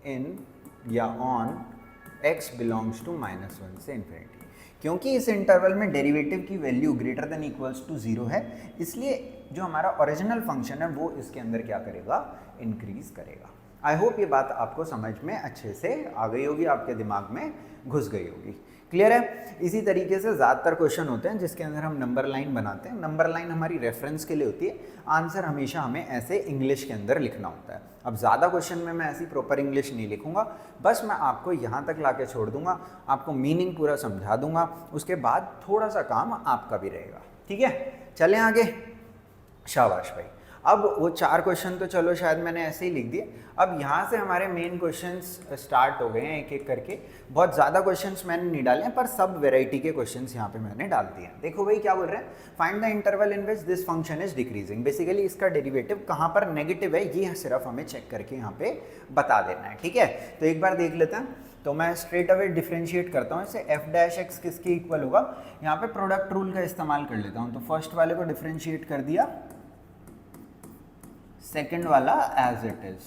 इन या ऑन x बिलोंग्स टू -1 से इन्फिनिटी। क्योंकि इस इंटरवल में डेरिवेटिव की value greater than equals to 0 है, इसलिए जो हमारा ओरिजिनल फंक्शन है वो इसके अंदर क्या करेगा, इंक्रीज करेगा। आई होप ये बात आपको समझ में अच्छे से आ गई होगी, आपके दिमाग में घुस गई होगी। क्लियर है? इसी तरीके से ज़्यादातर क्वेश्चन होते हैं जिसके अंदर हम नंबर लाइन बनाते हैं। नंबर लाइन हमारी रेफरेंस के लिए होती है, आंसर हमेशा हमें ऐसे इंग्लिश के अंदर लिखना होता है। अब ज़्यादा क्वेश्चन में मैं ऐसी प्रॉपर इंग्लिश नहीं लिखूंगा, बस मैं आपको यहाँ तक ला के छोड़ दूंगा, आपको मीनिंग पूरा समझा दूंगा, उसके बाद थोड़ा सा काम आपका भी रहेगा। ठीक है, चलें आगे। शाबाश भाई। अब वो 4 क्वेश्चन तो चलो शायद मैंने ऐसे ही लिख दिए। अब यहाँ से हमारे मेन क्वेश्चंस स्टार्ट हो गए हैं एक एक करके। बहुत ज़्यादा क्वेश्चंस मैंने नहीं डाले हैं, पर सब वेराइटी के क्वेश्चंस यहाँ पे मैंने डाल दिए हैं। देखो भाई क्या बोल रहे हैं, find the interval in which this function is decreasing. Basically इसका डेरिवेटिव कहाँ पर नेगेटिव है ये सिर्फ हमें चेक करके यहाँ पे बता देना है। ठीक है, तो एक बार देख लेते हैं। तो मैं स्ट्रेट अवे डिफ्रेंशिएट करता हूँ इसे। एफ डैश एक्स किसके इक्वल होगा, यहाँ पे प्रोडक्ट रूल का इस्तेमाल कर लेता हूँ। तो फर्स्ट वाले को डिफ्रेंशिएट कर दिया, सेकेंड वाला as it is,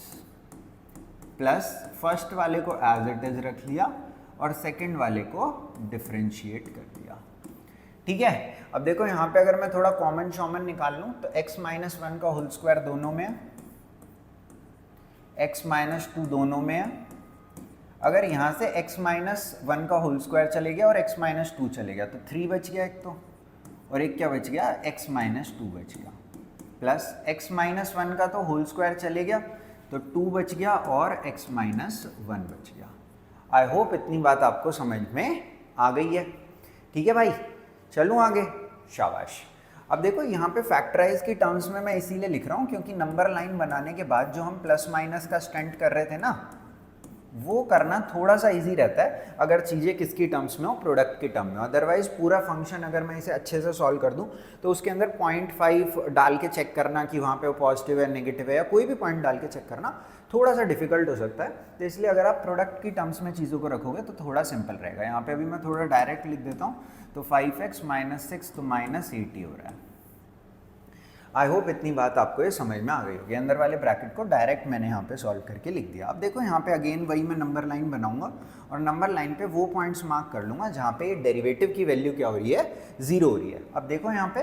plus first वाले को एज इट इज रख लिया और सेकेंड वाले को डिफ्रेंशिएट कर दिया। ठीक है, अब देखो यहाँ पे अगर मैं थोड़ा कॉमन शॉमन निकाल लूँ तो x माइनस 1 का होल स्क्वायर दोनों में है, x माइनस 2 दोनों में है। अगर यहाँ से x माइनस 1 का होल स्क्वायर चले गया और x माइनस 2 चले गया तो 3 बच गया एक तो, और एक क्या बच गया, x माइनस 2 बच गया, प्लस x माइनस 1 का तो होल स्क्वायर चले गया तो 2 बच गया और x माइनस 1 बच गया। आई होप इतनी बात आपको समझ में आ गई है। ठीक है भाई, चलूँ आगे। शाबाश। अब देखो यहाँ पे फैक्टराइज की टर्म्स में मैं इसीलिए लिख रहा हूँ क्योंकि नंबर लाइन बनाने के बाद जो हम प्लस माइनस का स्टंट कर रहे थे ना, वो करना थोड़ा सा इजी रहता है अगर चीज़ें किसकी टर्म्स में हो, प्रोडक्ट की टर्म में। अदरवाइज पूरा फंक्शन अगर मैं इसे अच्छे से सॉल्व कर दूं तो उसके अंदर 0.5 डाल के चेक करना कि वहाँ पे वो पॉजिटिव है नेगेटिव है या कोई भी पॉइंट डाल के चेक करना थोड़ा सा डिफिकल्ट हो सकता है। तो इसलिए अगर आप प्रोडक्ट की टर्म्स में चीज़ों को रखोगे तो थोड़ा सिंपल रहेगा। यहाँ पर अभी मैं थोड़ा डायरेक्ट लिख देता हूँ, तो 5x माइनस 6 तो माइनस 80 हो रहा है। आई होप इतनी बात आपको ये समझ में आ गई होगी। अंदर वाले ब्रैकेट को डायरेक्ट मैंने यहाँ पे सॉल्व करके लिख दिया। अब देखो यहाँ पे अगेन वही मैं नंबर लाइन बनाऊंगा और नंबर लाइन पे वो पॉइंट्स मार्क कर लूँगा जहाँ पे डेरिवेटिव की वैल्यू क्या हो रही है, 0 हो रही है। अब देखो यहाँ पे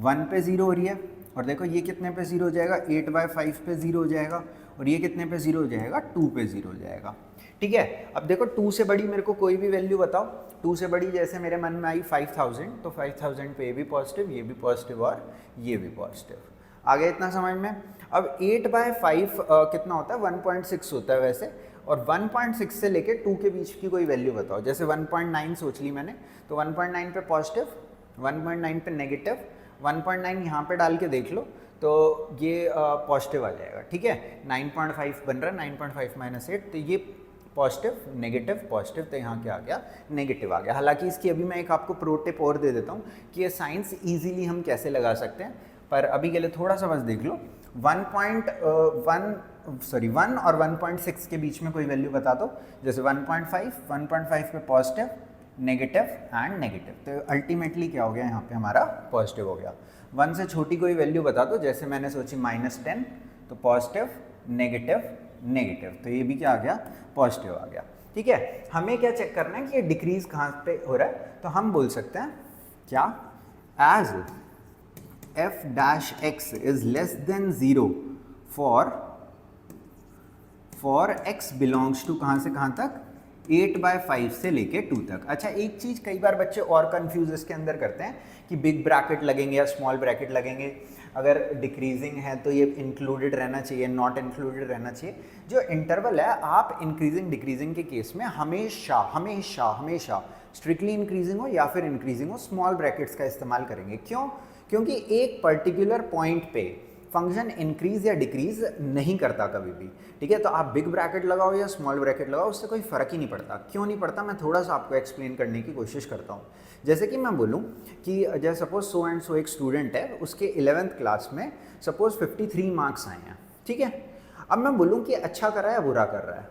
1 पे 0 हो रही है और देखो ये कितने पे 0 हो जाएगा, 8/5 पे 0 हो जाएगा और ये कितने पे 0 हो जाएगा, 2 पे 0 हो जाएगा। ठीक है, अब देखो 2 से बड़ी मेरे को कोई भी वैल्यू बताओ। 2 से बड़ी जैसे मेरे मन में आई 5000, तो 5000 पे ये भी पॉजिटिव, ये भी पॉजिटिव और ये भी पॉजिटिव। आगे इतना समझ में। अब 8/5 कितना होता है, 1.6 होता है वैसे, और 1.6 से लेके 2 के बीच की कोई वैल्यू बताओ। जैसे 1.9 सोच ली मैंने, तो 1.9 पे पॉजिटिव, 1.9 पे नेगेटिव, 1.9 यहाँ पे डाल के देख लो तो ये पॉजिटिव आ जाएगा। ठीक है, 9.5 बन रहा है, 9.5 माइनस 8, तो ये पॉजिटिव नेगेटिव पॉजिटिव, तो यहाँ क्या आ गया, नेगेटिव आ गया। हालांकि इसकी अभी मैं एक आपको प्रो टिप और दे देता हूँ कि ये साइंस इजीली हम कैसे लगा सकते हैं, पर अभी के लिए थोड़ा सा बस देख लो। 1 और 1.6 के बीच में कोई वैल्यू बता दो, जैसे 1.5 पे पॉजिटिव नेगेटिव एंड नेगेटिव, तो अल्टीमेटली क्या हो गया, यहाँ पे हमारा पॉजिटिव हो गया। 1 से छोटी कोई वैल्यू बता दो, जैसे मैंने सोची -10, तो पॉजिटिव नेगेटिव नेगेटिव, तो ये भी क्या आ गया, पॉजिटिव आ गया। ठीक है, हमें क्या चेक करना है कि ये डिक्रीज कहाँ पे हो रहा है, तो हम बोल सकते हैं क्या, as f dash x is less than 0 for x belongs to कहाँ से कहाँ तक, 8/5 से लेके 2 तक। अच्छा, एक चीज़ कई बार बच्चे और कंफ्यूज इसके अंदर करते हैं कि बिग ब्रैकेट लगेंगे या स्मॉल ब्रैकेट लगेंगे। अगर डिक्रीजिंग है तो ये इंक्लूडेड रहना चाहिए, नॉट इंक्लूडेड रहना चाहिए। जो इंटरवल है, आप इंक्रीजिंग डिक्रीजिंग के केस में हमेशा हमेशा हमेशा स्ट्रिक्टली इंक्रीजिंग हो या फिर इंक्रीजिंग हो, स्मॉल ब्रैकेट्स का इस्तेमाल करेंगे। क्यों? क्योंकि एक पर्टिकुलर पॉइंट पे फंक्शन इंक्रीज या डिक्रीज नहीं करता कभी भी। ठीक है, तो आप बिग ब्रैकेट लगाओ या स्मॉल ब्रैकेट लगाओ, उससे कोई फ़र्क ही नहीं पड़ता। क्यों नहीं पड़ता, मैं थोड़ा सा आपको एक्सप्लेन करने की कोशिश करता हूँ। जैसे कि मैं बोलूँ कि जैसे सपोज सो एंड सो एक स्टूडेंट है, उसके 11th क्लास में सपोज 53 मार्क्स आए हैं। ठीक है, अब मैं बोलूँ कि अच्छा कर रहा है या बुरा कर रहा है,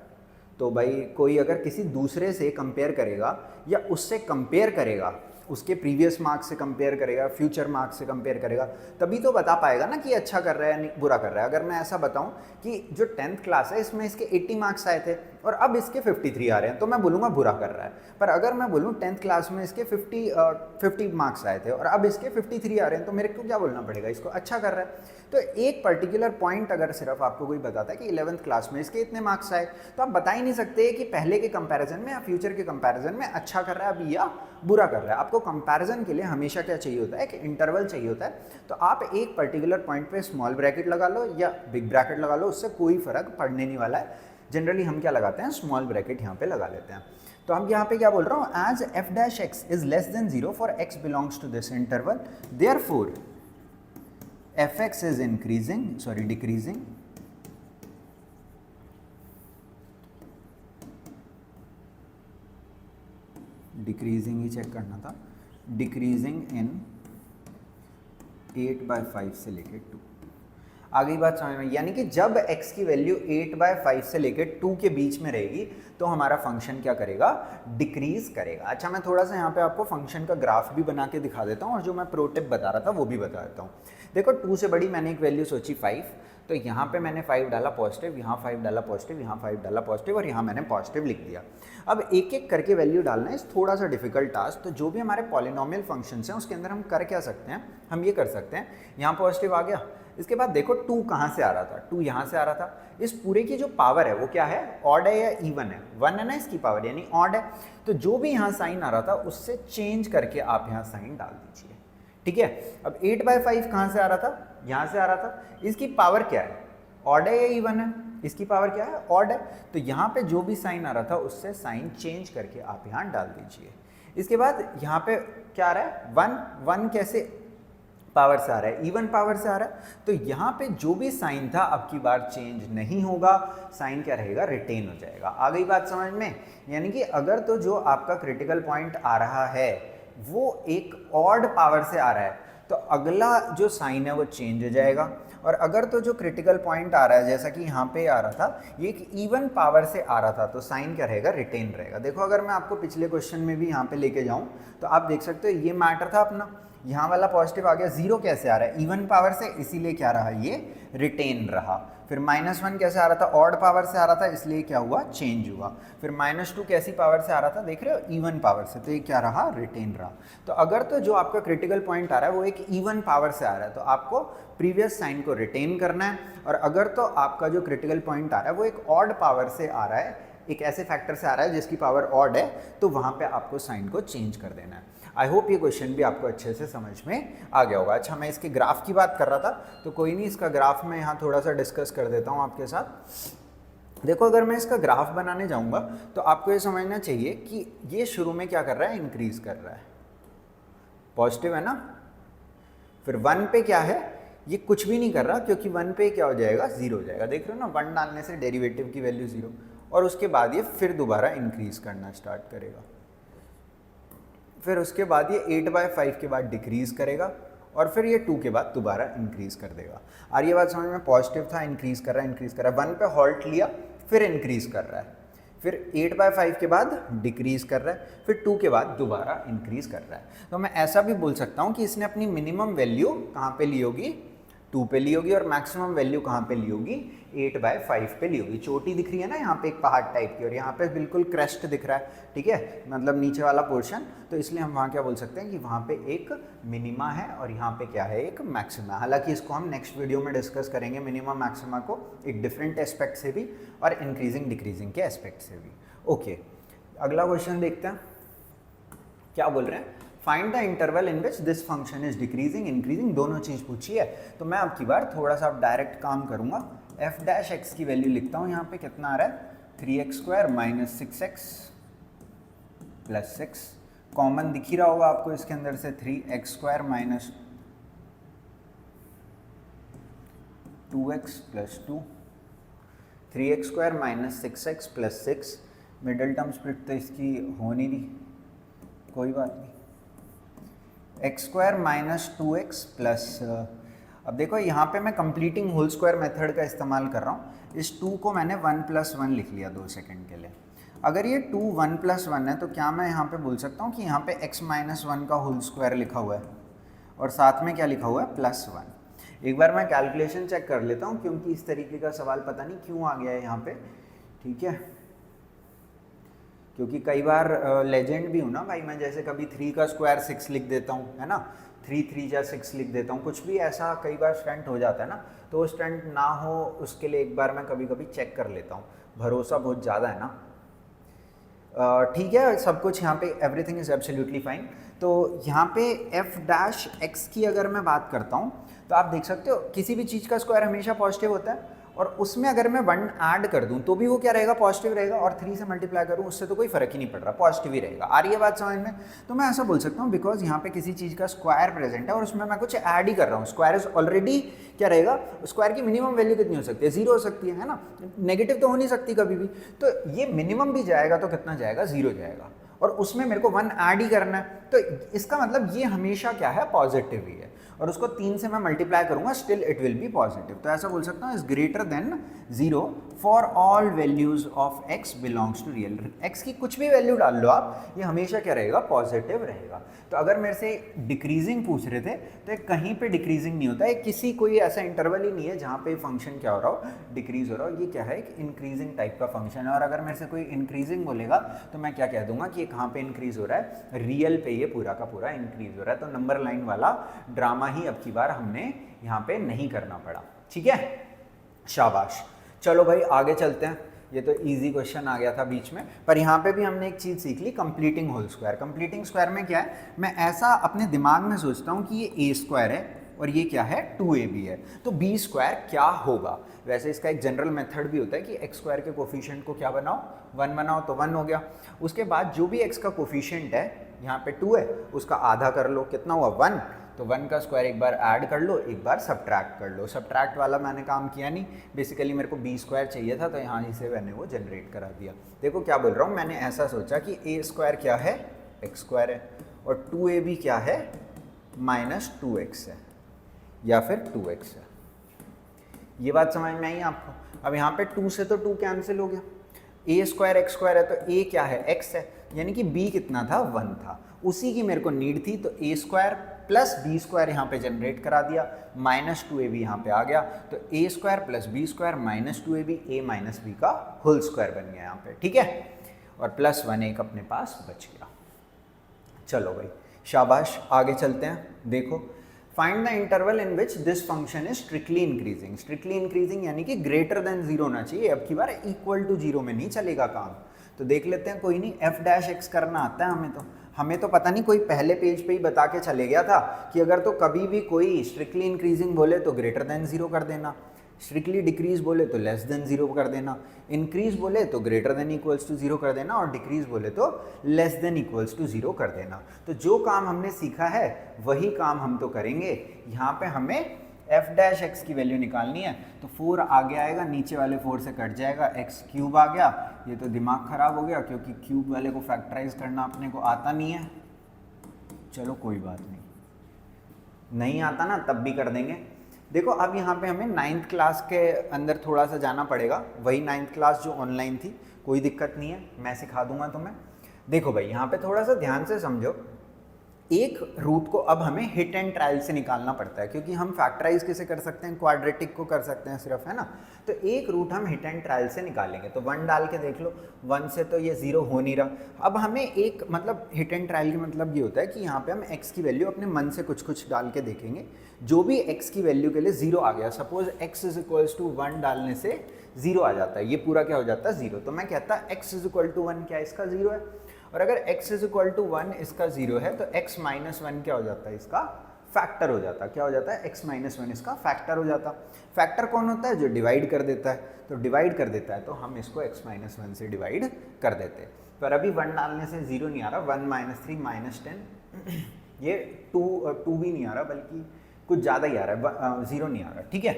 तो भाई कोई अगर किसी दूसरे से कंपेयर करेगा या उससे कंपेयर करेगा उसके प्रीवियस मार्क्स से कंपेयर करेगा, फ्यूचर मार्क्स से कंपेयर करेगा, तभी तो बता पाएगा ना कि अच्छा कर रहा है या बुरा कर रहा है। अगर मैं ऐसा बताऊं कि जो 10th क्लास है इसमें इसके 80 मार्क्स आए थे और अब इसके 53 आ रहे हैं, तो मैं बोलूँगा बुरा कर रहा है। पर अगर मैं बोलूँ 10th क्लास में इसके 50 मार्क्स आए थे और अब इसके 53 आ रहे हैं, तो मेरे को क्या बोलना पड़ेगा, इसको अच्छा कर रहा है। तो एक पर्टिकुलर पॉइंट अगर सिर्फ आपको कोई बताता है कि 11th क्लास में इसके इतने मार्क्स आए, तो आप बता ही नहीं सकते कि पहले के कंपैरिजन में या फ्यूचर के कंपैरिजन में अच्छा कर रहा है अभी या बुरा कर रहा है। आपको कंपैरिजन के लिए हमेशा क्या चाहिए होता है कि इंटरवल चाहिए होता है। तो आप एक पर्टिकुलर पॉइंट पे स्मॉल ब्रैकेट लगा लो या बिग ब्रैकेट लगा लो, उससे कोई फर्क पड़ने नहीं वाला है। जनरली हम क्या लगाते हैं, स्मॉल ब्रैकेट यहाँ पे लगा लेते हैं। तो हम यहाँ पे क्या बोल रहा हूँ, as F dash X is less than 0 for X belongs to this interval, therefore fx is decreasing ही चेक करना था, डिक्रीजिंग इन 8/5 से लेके 2। आ गई बात समझ में? यानी कि जब x की वैल्यू 8/5 से लेके 2 के बीच में रहेगी तो हमारा फंक्शन क्या करेगा, डिक्रीज करेगा। अच्छा, मैं थोड़ा सा यहाँ पे आपको फंक्शन का ग्राफ भी बना के दिखा देता हूँ और जो मैं प्रो टिप बता रहा था वो भी बता देता हूँ। देखो 2 से बड़ी मैंने एक वैल्यू सोची 5, तो यहाँ पे मैंने 5 डाला पॉजिटिव, यहाँ 5 डाला पॉजिटिव, यहाँ 5 डाला पॉजिटिव और यहाँ मैंने पॉजिटिव लिख दिया। अब एक एक करके वैल्यू डालना है, थोड़ा सा डिफिकल्ट टास्क। तो जो भी हमारे पॉलिनोमियल फंक्शंस हैं उसके अंदर हम कर क्या सकते हैं, हम ये कर सकते हैं, यहाँ पॉजिटिव आ गया, इसके बाद देखो 2 कहाँ से आ रहा था, 2 यहाँ से आ रहा था। इस पूरे की जो पावर है वो क्या है, ऑड है या इवन है, 1 है ना इसकी पावर, यानी ऑड है। तो जो भी यहाँ साइन आ रहा था उससे चेंज करके आप यहाँ साइन डाल दीजिए, ठीक है। अब 8/5 कहाँ से आ रहा था, यहाँ से आ रहा था। इसकी पावर क्या है, ऑड है या इवन है, इसकी पावर क्या है, ऑड है। तो यहाँ पे जो भी साइन आ रहा था उससे साइन चेंज करके आप यहाँ डाल दीजिए। इसके बाद यहाँ पे क्या आ रहा है, 1 कैसे पावर से आ रहा है, इवन पावर से आ रहा है। तो यहाँ पे जो भी साइन था अब की बार चेंज नहीं होगा, साइन क्या रहेगा, रिटेन हो जाएगा। आ गई बात समझ में? यानी कि अगर तो जो आपका क्रिटिकल पॉइंट आ रहा है वो एक ऑड पावर से आ रहा है तो अगला जो साइन है वो चेंज हो जाएगा। और अगर तो जो क्रिटिकल पॉइंट आ रहा है जैसा कि यहाँ पे आ रहा था, ये एक इवन पावर से आ रहा था, तो साइन क्या रहेगा, रिटेन रहेगा। देखो अगर मैं आपको पिछले क्वेश्चन में भी यहाँ पे लेके जाऊँ तो आप देख सकते हो ये मैटर था अपना, यहाँ वाला पॉजिटिव आ गया, 0 कैसे आ रहा है, इवन पावर से, इसीलिए क्या रहा, ये रिटेन रहा। फिर -1 कैसे आ रहा था, ऑड पावर से आ रहा था, इसलिए क्या हुआ, चेंज हुआ। फिर -2 कैसी पावर से आ रहा था, देख रहे हो, इवन पावर से, तो ये क्या रहा, रिटेन रहा। तो अगर तो जो आपका क्रिटिकल पॉइंट आ रहा है वो एक इवन पावर से आ रहा है तो आपको प्रीवियस साइन को रिटेन करना है। और अगर तो आपका जो क्रिटिकल पॉइंट आ रहा है वो एक ऑड पावर से आ रहा है, एक ऐसे फैक्टर से आ रहा है जिसकी पावर ऑड है, तो वहाँ पे आपको साइन को चेंज कर देना है। आई होप ये क्वेश्चन भी आपको अच्छे से समझ में आ गया होगा। अच्छा, मैं इसके ग्राफ की बात कर रहा था तो कोई नहीं, इसका ग्राफ मैं यहाँ थोड़ा सा डिस्कस कर देता हूँ आपके साथ। देखो अगर मैं इसका ग्राफ बनाने जाऊँगा तो आपको ये समझना चाहिए कि ये शुरू में क्या कर रहा है, इंक्रीज कर रहा है, पॉजिटिव है ना। फिर 1 पे क्या है, ये कुछ भी नहीं कर रहा क्योंकि 1 पे क्या हो जाएगा, 0 हो जाएगा। देख रहे हो ना, 1 डालने से डेरिवेटिव की वैल्यू 0, और उसके बाद ये फिर दोबारा इंक्रीज करना स्टार्ट करेगा। फिर उसके बाद ये 8/5 के बाद डिक्रीज करेगा और फिर ये 2 के बाद दोबारा इंक्रीज कर देगा। और ये बात समझ में, पॉजिटिव था, इंक्रीज कर रहा है, इंक्रीज कर रहा है, 1 पे हॉल्ट लिया, फिर इंक्रीज कर रहा है, फिर 8/5 के बाद डिक्रीज कर रहा है, फिर 2 के बाद दोबारा इंक्रीज कर रहा है। तो मैं ऐसा भी बोल सकता हूँ कि इसने अपनी मिनिमम वैल्यू कहाँ पे ली होगी, 2 पे ली होगी, और मैक्सिमम वैल्यू कहाँ पे ली होगी, 8/5 पे ली होगी। चोटी दिख रही है ना यहाँ पे, एक पहाड़ टाइप की, और यहाँ पे बिल्कुल क्रेस्ट दिख रहा है, ठीक है, मतलब नीचे वाला पोर्शन। तो इसलिए हम वहाँ क्या बोल सकते हैं कि वहाँ पे एक मिनिमा है और यहाँ पे क्या है, एक मैक्सिमा। हालांकि इसको हम नेक्स्ट वीडियो में डिस्कस करेंगे, मिनिमा मैक्सिमा को एक डिफरेंट एस्पेक्ट से भी और इंक्रीजिंग डिक्रीजिंग के एस्पेक्ट से भी। ओके, अगला क्वेश्चन देखते हैं क्या बोल रहे हैं। Find the interval in which this function is decreasing, increasing, दोनों चीज़ पूछी है। तो मैं अब की बार थोड़ा सा डायरेक्ट काम करूँगा, f' की वैल्यू लिखता हूँ यहाँ पे, कितना आ रहा है, 3x² - 6x + 6। कॉमन दिख ही रहा होगा आपको इसके अंदर से, 3x² - 2x + 2, 3x² - 6x + 6। Middle term split तो इसकी हो नहीं रही, कोई बात नहीं। x² - 2x प्लस, अब देखो यहाँ पे मैं कंप्लीटिंग होल स्क्वायर मेथड का इस्तेमाल कर रहा हूँ। इस 2 को मैंने 1 + 1 लिख लिया 2 सेकंड के लिए। अगर ये 2 1 + 1 है तो क्या मैं यहाँ पे बोल सकता हूँ कि यहाँ पे x - 1 का होल स्क्वायर लिखा हुआ है और साथ में क्या लिखा हुआ है +1। एक बार मैं कैलकुलेशन चेक कर लेता हूँ क्योंकि इस तरीके का सवाल पता नहीं क्यों आ गया है यहाँ पे, ठीक है। क्योंकि कई बार लेजेंड भी हूँ ना भाई मैं, जैसे कभी 3 का स्क्वायर 6 लिख देता हूँ, है ना, 3 3 या 6 लिख देता हूँ, कुछ भी ऐसा कई बार स्टंट हो जाता है ना, तो वो स्टंट ना हो उसके लिए एक बार मैं कभी कभी चेक कर लेता हूँ, भरोसा बहुत ज़्यादा है ना। ठीक है, सब कुछ यहाँ पे एवरीथिंग इज़ एब्सोल्युटली फाइन। तो यहाँ पे f' की अगर मैं बात करता हूँ तो आप देख सकते हो किसी भी चीज़ का स्क्वायर हमेशा पॉजिटिव होता है, और उसमें अगर मैं 1 ऐड कर दूं तो भी वो क्या रहेगा, पॉजिटिव रहेगा, और 3 से मल्टीप्लाई करूं उससे तो कोई फर्क ही नहीं पड़ रहा, पॉजिटिव ही रहेगा। आ रही है बात समझ में? तो मैं ऐसा बोल सकता हूं बिकॉज यहाँ पे किसी चीज़ का स्क्वायर प्रेजेंट है और उसमें मैं कुछ ऐड ही कर रहा हूँ, स्क्वायर इज ऑलरेडी क्या रहेगा, स्क्वायर की मिनिमम वैल्यू कितनी हो सकती है, 0 हो सकती है ना, नेगेटिव तो हो नहीं सकती कभी भी। तो ये मिनिमम भी जाएगा तो कितना जाएगा, 0 जाएगा, और उसमें मेरे को 1 ऐड ही करना है, तो इसका मतलब ये हमेशा क्या है, पॉजिटिव ही है, और उसको 3 से मैं मल्टीप्लाई करूंगा still it will be positive. तो ऐसा बोल सकता हूँ is greater than 0 for all values of x belongs to real. x की कुछ भी वैल्यू डाल लो आप, ये हमेशा क्या रहेगा, पॉजिटिव रहेगा। तो अगर मेरे से डिक्रीजिंग पूछ रहे थे तो कहीं पे डिक्रीजिंग नहीं होता है, किसी कोई ऐसा इंटरवल ही नहीं है जहाँ पे फंक्शन क्या हो रहा हो, डिक्रीज हो रहा हो, ये क्या है, एक इंक्रीजिंग टाइप का फंक्शन है। और अगर मेरे से कोई इंक्रीजिंग बोलेगा तो मैं क्या कह दूंगा कि कहाँ पे इंक्रीज हो रहा है, रियल पे ये पूरा का पूरा इंक्रीज हो रहा है। तो नंबर लाइन वाला ड्रामा ही अब की बार हमने यहाँ पे नहीं करना पड़ा, ठीक है, शाबाश। चलो भाई आगे चलते हैं, ये तो इजी क्वेश्चन आ गया था बीच में, पर यहाँ पे भी हमने एक चीज़ सीख ली, completing whole square. Completing square में क्या है, मैं ऐसा अपने दिमाग में सोचता हूँ कि ये a स्क्वायर है और ये क्या है, 2ab है, तो b स्क्वायर क्या होगा। वैसे इसका एक जनरल मेथड भी होता है कि x स्क्वायर के कोफिशिएंट को क्या बनाओ, 1 बनाओ, तो 1 हो गया। उसके बाद जो भी x का कोफिशिएंट है, यहाँ पे 2 है, उसका आधा कर लो, कितना हुआ, 1, तो 1 का स्क्वायर एक बार ऐड कर लो, एक बार सब्ट्रैक्ट कर लो। सब्ट्रैक्ट वाला मैंने काम किया नहीं, बेसिकली मेरे को b स्क्वायर चाहिए था, तो यहाँ से मैंने वो जनरेट करा दिया। देखो क्या बोल रहा हूँ, मैंने ऐसा सोचा कि a स्क्वायर क्या है, x स्क्वायर है, और 2ab क्या है, -2x है या फिर 2x है। ये बात समझ में आई आपको? अब यहाँ पे 2 से तो 2 कैंसिल हो गया, a स्क्वायर x स्क्वायर है तो a क्या है, x है, यानी कि b कितना था, 1 था, उसी की मेरे को नीड थी, तो a square plus b square यहाँ पे जनरेट करा दिया, -2ab यहाँ पे आ गया, तो a square plus b square -2ab, a minus b का होल स्क्वायर बन गया यहाँ पे, ठीक है, और +1 एक अपने पास बच गया। चलो भाई शाबाश, आगे चलते हैं। देखो, find the interval in which this function is strictly increasing. Strictly increasing यानी कि ग्रेटर देन 0 होना चाहिए, अब की बार इक्वल टू 0 में नहीं चलेगा काम। तो देख लेते हैं, कोई नहीं, f' करना आता है हमें तो पता नहीं, कोई पहले पेज पे ही बता के चले गया था कि अगर तो कभी भी कोई स्ट्रिक्टली इंक्रीजिंग बोले तो ग्रेटर देन 0 कर देना, स्ट्रिक्टली डिक्रीज बोले तो लेस देन 0 कर देना, इंक्रीज बोले तो ग्रेटर देन इक्वल्स टू 0 कर देना, और डिक्रीज बोले तो लेस देन इक्वल्स टू 0 कर देना। तो जो काम हमने सीखा है वही काम हम तो करेंगे। यहाँ पे हमें f' की वैल्यू निकालनी है, तो 4 आगे आएगा, नीचे वाले 4 से कट जाएगा, x क्यूब आ गया। ये तो दिमाग खराब हो गया क्योंकि क्यूब वाले को फैक्टराइज करना अपने को आता नहीं है, चलो कोई बात नहीं आता ना तब भी कर देंगे। देखो अब यहाँ पे हमें 9th क्लास के अंदर थोड़ा सा जाना पड़ेगा, वही 9th क्लास जो ऑनलाइन थी, कोई दिक्कत नहीं है, मैं सिखा दूंगा तुम्हें। देखो भाई यहाँ पे थोड़ा सा ध्यान से समझो, एक रूट को अब हमें हिट एंड ट्रायल से निकालना पड़ता है, क्योंकि हम फैक्टराइज कैसे कर सकते हैं, क्वाड्रेटिक को कर सकते हैं सिर्फ, है ना। तो एक रूट हम हिट एंड ट्रायल से निकालेंगे, तो 1 डाल के देख लो, 1 से तो ये 0 हो नहीं रहा। अब हमें एक मतलब हिट एंड ट्रायल का मतलब ये होता है कि यहाँ पे हम x की वैल्यू अपने मन से कुछ कुछ डाल के देखेंगे, जो भी x की वैल्यू के लिए 0 आ गया, suppose x is equals to 1 डालने से 0 आ जाता है, ये पूरा क्या हो जाता है, 0। तो मैं कहता x इज इक्वल टू 1 क्या इसका 0 है, और अगर x इज इक्वल टू 1 इसका 0 है तो x माइनस 1 क्या हो जाता है, इसका फैक्टर हो जाता है। क्या हो जाता है, x माइनस 1 इसका फैक्टर हो जाता। फैक्टर कौन होता है, जो डिवाइड कर देता है, तो डिवाइड कर देता है तो हम इसको x माइनस 1 से डिवाइड कर देते हैं। पर अभी 1 डालने से 0 नहीं आ रहा, 1 माइनस 3 माइनस 10, ये 2 भी नहीं आ रहा, बल्कि कुछ ज़्यादा ही आ रहा है, 0 नहीं आ रहा, ठीक है,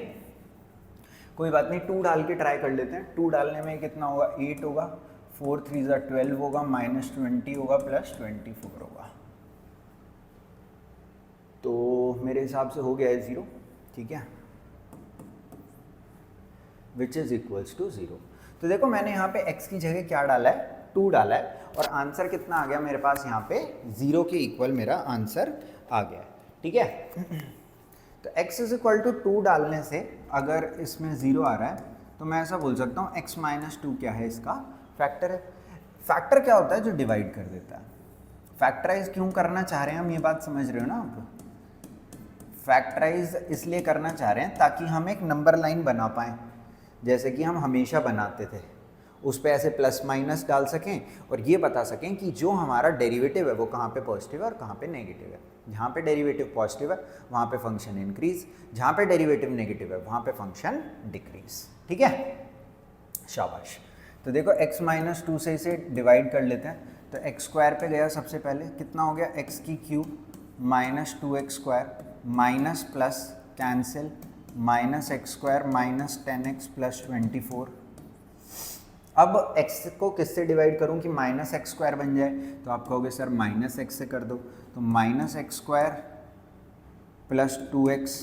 कोई बात नहीं। 2 डाल के ट्राई कर लेते हैं। 2 डालने में कितना होगा, 8 होगा, 4 3 12 होगा, -20 होगा, +24 होगा, तो मेरे हिसाब से हो गया है 0, ठीक है, विच इज इक्वल्स टू 0। तो देखो मैंने यहाँ पे x की जगह क्या डाला है, 2 डाला है और आंसर कितना आ गया मेरे पास यहाँ पे 0 के इक्वल मेरा आंसर आ गया, ठीक है। तो x इज इक्वल टू 2 डालने से अगर इसमें 0 आ रहा है तो मैं ऐसा बोल सकता हूँ x माइनस 2 क्या है, इसका फैक्टर है। फैक्टर क्या होता है, जो डिवाइड कर देता है। फैक्टराइज क्यों करना चाह रहे हैं हम, ये बात समझ रहे हो ना आप। फैक्टराइज इसलिए करना चाह रहे हैं ताकि हम एक नंबर लाइन बना पाएँ, जैसे कि हम हमेशा बनाते थे, उस पे ऐसे प्लस माइनस डाल सकें और ये बता सकें कि जो हमारा डेरिवेटिव है वो कहाँ पे पॉजिटिव है और कहाँ पे नेगेटिव है। जहाँ पे डेरिवेटिव पॉजिटिव है वहाँ पे फंक्शन इंक्रीज, जहाँ पे डेरिवेटिव नेगेटिव है वहाँ पे फंक्शन डिक्रीज, ठीक है। शाबाश। तो देखो x माइनस 2 से इसे डिवाइड कर लेते हैं, तो एक्स स्क्वायर पे गया सबसे पहले, कितना हो गया x की cube minus 2x square minus plus cancel minus X square minus 10x plus 24। अब x को किससे डिवाइड करूं कि माइनस एक्स स्क्वायर बन जाए, तो आप कहोगे सर माइनस एक्स से कर दो, तो minus X square plus 2x,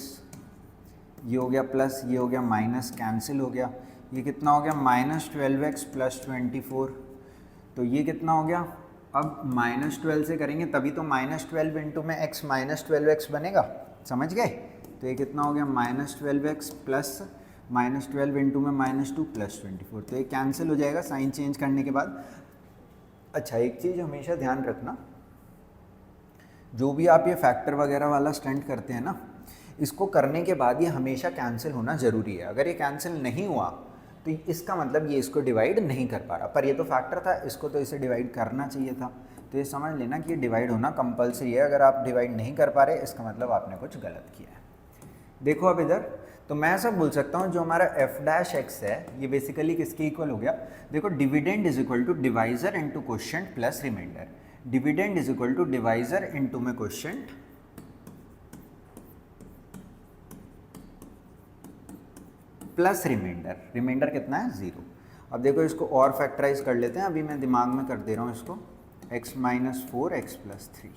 ये हो गया प्लस, ये हो गया माइनस, कैंसिल हो गया, ये कितना हो गया माइनस 12x प्लस 24, तो ये कितना हो गया। अब माइनस 12 से करेंगे तभी तो माइनस 12 इंटू में x माइनस 12x बनेगा, समझ गए। तो ये कितना हो गया minus 12x plus minus 12 into में माइनस 2 प्लस 24, तो ये कैंसिल हो जाएगा साइन चेंज करने के बाद। अच्छा, एक चीज़ हमेशा ध्यान रखना, जो भी आप ये फैक्टर वगैरह वाला स्टंट करते हैं ना, इसको करने के बाद ये हमेशा कैंसिल होना ज़रूरी है। अगर ये कैंसिल नहीं हुआ तो इसका मतलब ये इसको डिवाइड नहीं कर पा रहा, पर ये तो फैक्टर था, इसको तो इसे डिवाइड करना चाहिए था। तो ये समझ लेना कि ये डिवाइड होना कंपलसरी है। अगर आप डिवाइड नहीं कर पा रहे इसका मतलब आपने कुछ गलत किया है। देखो अब इधर, तो मैं ऐसा बोल सकता हूँ जो हमारा f डैश x है ये बेसिकली किसके इक्वल हो गया। देखो, dividend is equal to divisor into quotient plus remainder. Dividend is equal to divisor into में क्वोशिएंट प्लस रिमाइंडर। रिमाइंडर कितना है 0। अब देखो इसको और फैक्टराइज कर लेते हैं, अभी मैं दिमाग में कर दे रहा हूँ इसको, x माइनस 4 x प्लस 3,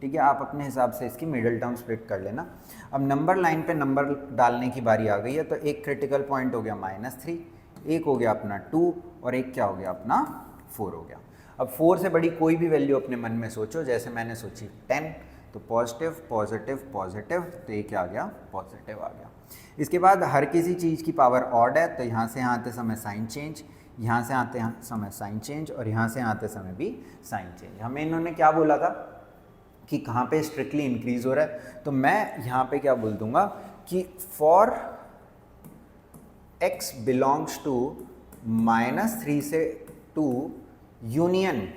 ठीक है। आप अपने हिसाब से इसकी मिडिल टर्म स्प्लिट कर लेना। अब नंबर लाइन पे नंबर डालने की बारी आ गई है, तो एक क्रिटिकल पॉइंट हो गया -3, एक हो गया अपना 2 और एक क्या हो गया अपना 4 हो गया। अब 4 से बड़ी कोई भी वैल्यू अपने मन में सोचो, जैसे मैंने सोची 10, तो पॉजिटिव पॉजिटिव पॉजिटिव, तो ये क्या आ गया पॉजिटिव आ गया। इसके बाद हर किसी चीज़ की पावर ऑड है, तो यहाँ से आते समय साइन चेंज, यहाँ से आते समय साइन चेंज और यहाँ से आते समय भी साइन चेंज। हमें इन्होंने क्या बोला था कि कहाँ पे स्ट्रिक्टली इंक्रीज हो रहा है, तो मैं यहाँ पे क्या बोल दूंगा कि फॉर x बिलोंग्स टू -3 से 2 यूनियन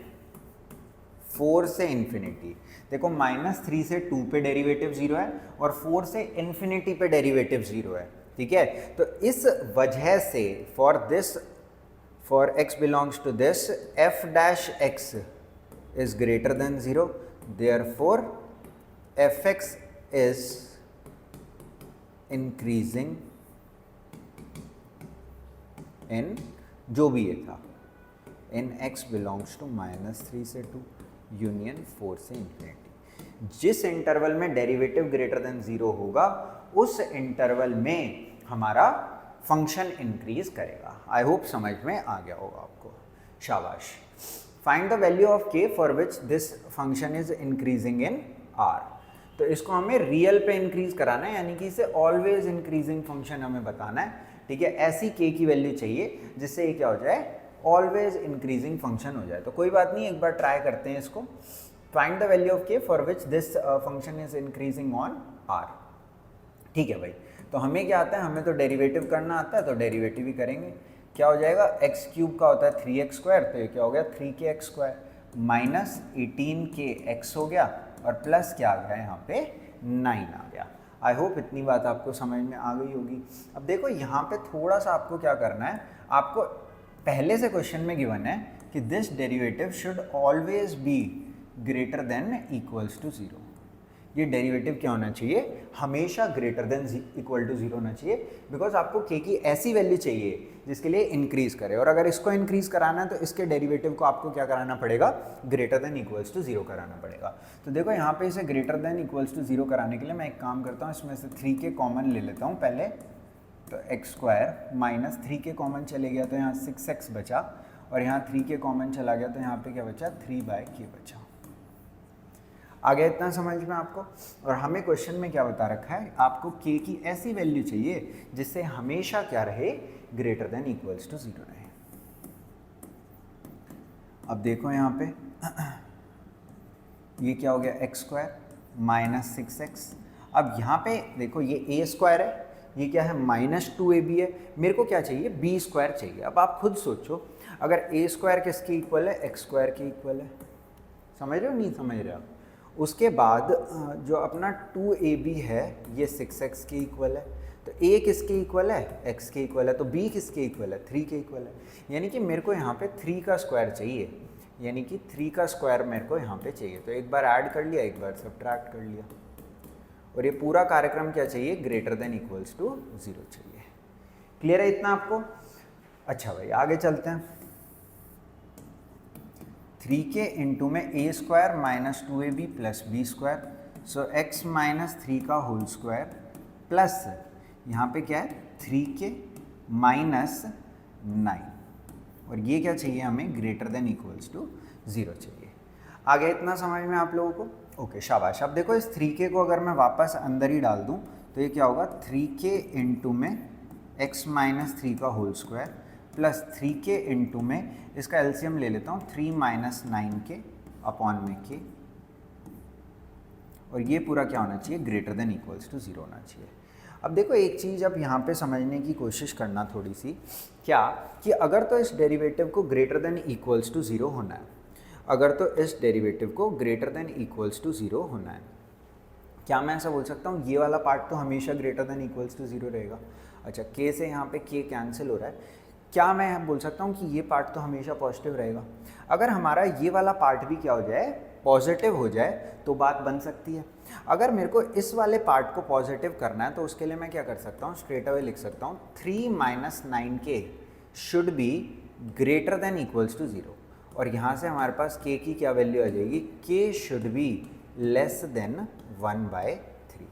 4 से इन्फिनिटी। देखो, -3 से 2 पे डेरिवेटिव 0 है और 4 से इन्फिनिटी पे डेरिवेटिव 0 है, ठीक है। तो इस वजह से for x belongs to this f dash x is greater than 0, therefore fx is increasing in, जो भी ये था, in x belongs to -3 से 2 यूनियन 4 से इन्फिनिटी। जिस इंटरवल में डेरिवेटिव ग्रेटर देन 0 होगा उस इंटरवल में हमारा फंक्शन इंक्रीज करेगा। आई होप समझ में आ गया होगा आपको, शाबाश। Find the value of k for which this function is increasing in r। तो इसको हमें रियल पे इंक्रीज कराना है, यानी कि इसे ऑलवेज इंक्रीजिंग फंक्शन हमें बताना है, ठीक है। ऐसी k की वैल्यू चाहिए जिससे ये क्या हो जाए, ऑलवेज इंक्रीजिंग फंक्शन हो जाए। तो कोई बात नहीं, एक बार ट्राई करते हैं इसको। Find the value of k for which this function is increasing on r, ठीक है भाई। तो हमें क्या आता है, हमें तो डेरिवेटिव करना आता है, तो डेरिवेटिव ही करेंगे। क्या हो जाएगा, एक्स क्यूब का होता है 3x स्क्वायर, तो ये क्या हो गया 3kx स्क्वायर माइनस 18kx हो गया और प्लस क्या आ गया यहाँ पे 9 आ गया। आई होप इतनी बात आपको समझ में आ गई होगी। अब देखो यहाँ पे थोड़ा सा आपको क्या करना है, आपको पहले से क्वेश्चन में गिवन है कि this derivative should always be greater than equals to 0। ये डेरिवेटिव क्या होना चाहिए, हमेशा ग्रेटर देन इक्वल टू 0 होना चाहिए, बिकॉज आपको k की ऐसी वैल्यू चाहिए जिसके लिए इंक्रीज करे, और अगर इसको इंक्रीज कराना है तो इसके डेरिवेटिव को आपको क्या कराना पड़ेगा, ग्रेटर देन इक्वल्स टू 0 कराना पड़ेगा। तो देखो यहाँ पे इसे ग्रेटर देन इक्वल्स टू 0 कराने के लिए मैं एक काम करता हूँ, इसमें से 3k कॉमन ले लेता हूँ पहले, तो x square minus 3k common चले गया तो यहाँ 6x बचा और यहाँ 3 के कॉमन चला गया तो यहाँ पे क्या बचा 3/k बचा। आ गया इतना समझ में आपको। और हमें क्वेश्चन में क्या बता रखा है, आपको k की ऐसी वैल्यू चाहिए जिससे हमेशा क्या रहे, ग्रेटर देन इक्वल्स टू 0 रहे। अब देखो यहाँ पे ये क्या हो गया x² माइनस 6x। अब यहाँ पे देखो ये a² है, ये क्या है -2ab है, मेरे को क्या चाहिए b² चाहिए। अब आप खुद सोचो, अगर a² किसके इक्वल है, x² के इक्वल है, समझ रहे हो नहीं समझ रहे हो। उसके बाद जो अपना 2ab है ये 6x के इक्वल है, तो a किसके इक्वल है, x के इक्वल है, तो b किसके इक्वल है, 3 के इक्वल है। यानी कि मेरे को यहाँ पे 3 का स्क्वायर चाहिए, यानी कि 3 का स्क्वायर मेरे को यहाँ पे चाहिए। तो एक बार ऐड कर लिया, एक बार सब्ट्रैक्ट कर लिया, और ये पूरा कार्यक्रम क्या चाहिए, ग्रेटर देन इक्वल्स टू 0 चाहिए। क्लियर है इतना आपको। अच्छा भाई आगे चलते हैं। 3k इंटू में a² minus 2ab plus b², सो x माइनस 3 का होल स्क्वायर प्लस यहाँ पे क्या है 3k माइनस 9, और ये क्या चाहिए हमें, ग्रेटर देन इक्वल्स टू 0 चाहिए। आगे इतना समझ में आप लोगों को। ओके शाबाश। अब देखो इस 3k को अगर मैं वापस अंदर ही डाल दूं तो ये क्या होगा, 3k इंटू में x माइनस 3 का whole square plus 3k into में, इसका एलसीएम ले लेता हूँ, 3 माइनस 9k अपॉन में k, और ये पूरा क्या होना चाहिए, ग्रेटर देन इक्वल्स टू 0 होना चाहिए। अब देखो एक चीज़ अब यहाँ पे समझने की कोशिश करना थोड़ी सी, क्या कि अगर तो इस डेरिवेटिव को ग्रेटर देन इक्वल्स टू 0 होना है, अगर तो इस डेरिवेटिव को ग्रेटर देन इक्वल्स टू 0 होना है, क्या मैं ऐसा बोल सकता हूँ ये वाला पार्ट तो हमेशा ग्रेटर देन इक्वल्स टू 0 रहेगा। अच्छा k से यहाँ पे k कैंसिल हो रहा है, क्या मैं बोल सकता हूँ कि ये पार्ट तो हमेशा पॉजिटिव रहेगा। अगर हमारा ये वाला पार्ट भी क्या हो जाए, पॉजिटिव हो जाए, तो बात बन सकती है। अगर मेरे को इस वाले पार्ट को पॉजिटिव करना है तो उसके लिए मैं क्या कर सकता हूँ, स्ट्रेट अवे लिख सकता हूँ 3 minus 9k should be greater than equals to 0, और यहाँ से हमारे पास k की क्या वैल्यू आ जाएगी, k should be less than 1/3।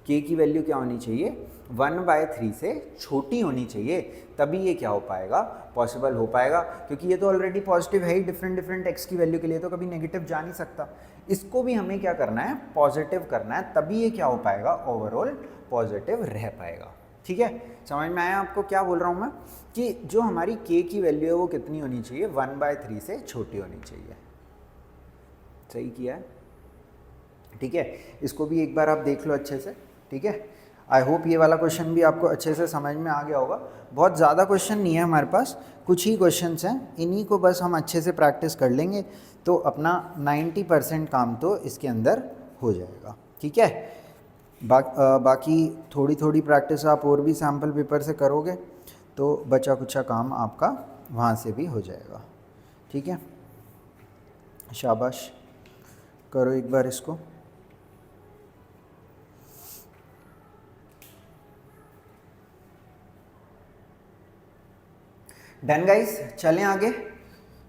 k की वैल्यू क्या होनी चाहिए, 1/3 से छोटी होनी चाहिए, तभी ये क्या हो पाएगा, पॉसिबल हो पाएगा। क्योंकि ये तो ऑलरेडी पॉजिटिव है ही, डिफरेंट x की वैल्यू के लिए तो कभी नेगेटिव जा नहीं सकता। इसको भी हमें क्या करना है, पॉजिटिव करना है, तभी ये क्या हो पाएगा, ओवरऑल पॉजिटिव रह पाएगा। ठीक है, समझ में आया आपको क्या बोल रहा हूँ मैं, कि जो हमारी k की वैल्यू है वो कितनी होनी चाहिए, 1/3 से छोटी होनी चाहिए। सही किया है, ठीक है। इसको भी एक बार आप देख लो अच्छे से, ठीक है। आई होप ये वाला क्वेश्चन भी आपको अच्छे से समझ में आ गया होगा। बहुत ज़्यादा क्वेश्चन नहीं है हमारे पास, कुछ ही क्वेश्चंस हैं, इन्हीं को बस हम अच्छे से प्रैक्टिस कर लेंगे तो अपना 90% काम तो इसके अंदर हो जाएगा। ठीक है, बाकी थोड़ी थोड़ी प्रैक्टिस आप और भी सैम्पल पेपर से करोगे तो बचा कुचा काम आपका वहाँ से भी हो जाएगा। ठीक है, शाबाश, करो एक बार इसको। डन गाइस, चलें आगे।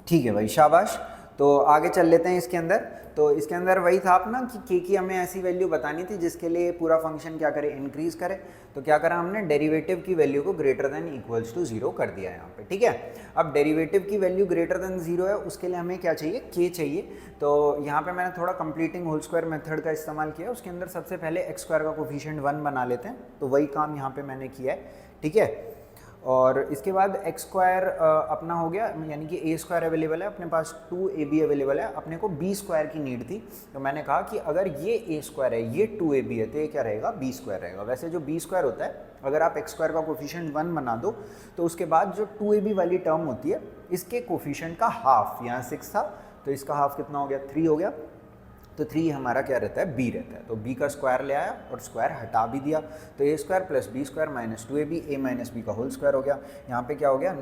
ठीक है भाई, शाबाश। तो आगे चल लेते हैं इसके अंदर। तो इसके अंदर वही था अपना कि k की हमें ऐसी वैल्यू बतानी थी जिसके लिए पूरा फंक्शन क्या करे, इंक्रीज करे। तो क्या करा हमने, डेरिवेटिव की वैल्यू को ग्रेटर देन इक्वल्स टू 0 कर दिया यहाँ पे। ठीक है, अब डेरिवेटिव की वैल्यू ग्रेटर देन 0 है, उसके लिए हमें क्या चाहिए, k चाहिए। तो यहाँ पे मैंने थोड़ा कंप्लीटिंग होल स्क्वायर मेथड का इस्तेमाल किया। उसके अंदर सबसे पहले x² का कोफिशिएंट 1 बना लेते हैं, तो वही काम यहाँ पे मैंने किया है। ठीक है, और इसके बाद x² अपना हो गया, यानी कि a² अवेलेबल है, अपने पास 2ab अवेलेबल है, अपने को b² की नीड थी। तो मैंने कहा कि अगर ये a² है, ये 2ab है, तो ये क्या रहेगा, b² रहेगा। वैसे जो b² होता है, अगर आप x² का कोफिशिएंट 1 बना दो तो उसके बाद जो 2ab वाली टर्म होती है, इसके कोफिशिएंट का हाफ, यहाँ 6 था तो इसका हाफ कितना हो गया, 3 हो गया। तो 3 हमारा क्या रहता है, b रहता है। तो b का स्क्वायर ले आया और स्क्वायर हटा भी दिया, तो a² plus b² minus 2ab, a minus b का होल स्क्वायर हो गया। यहाँ पे क्या हो गया,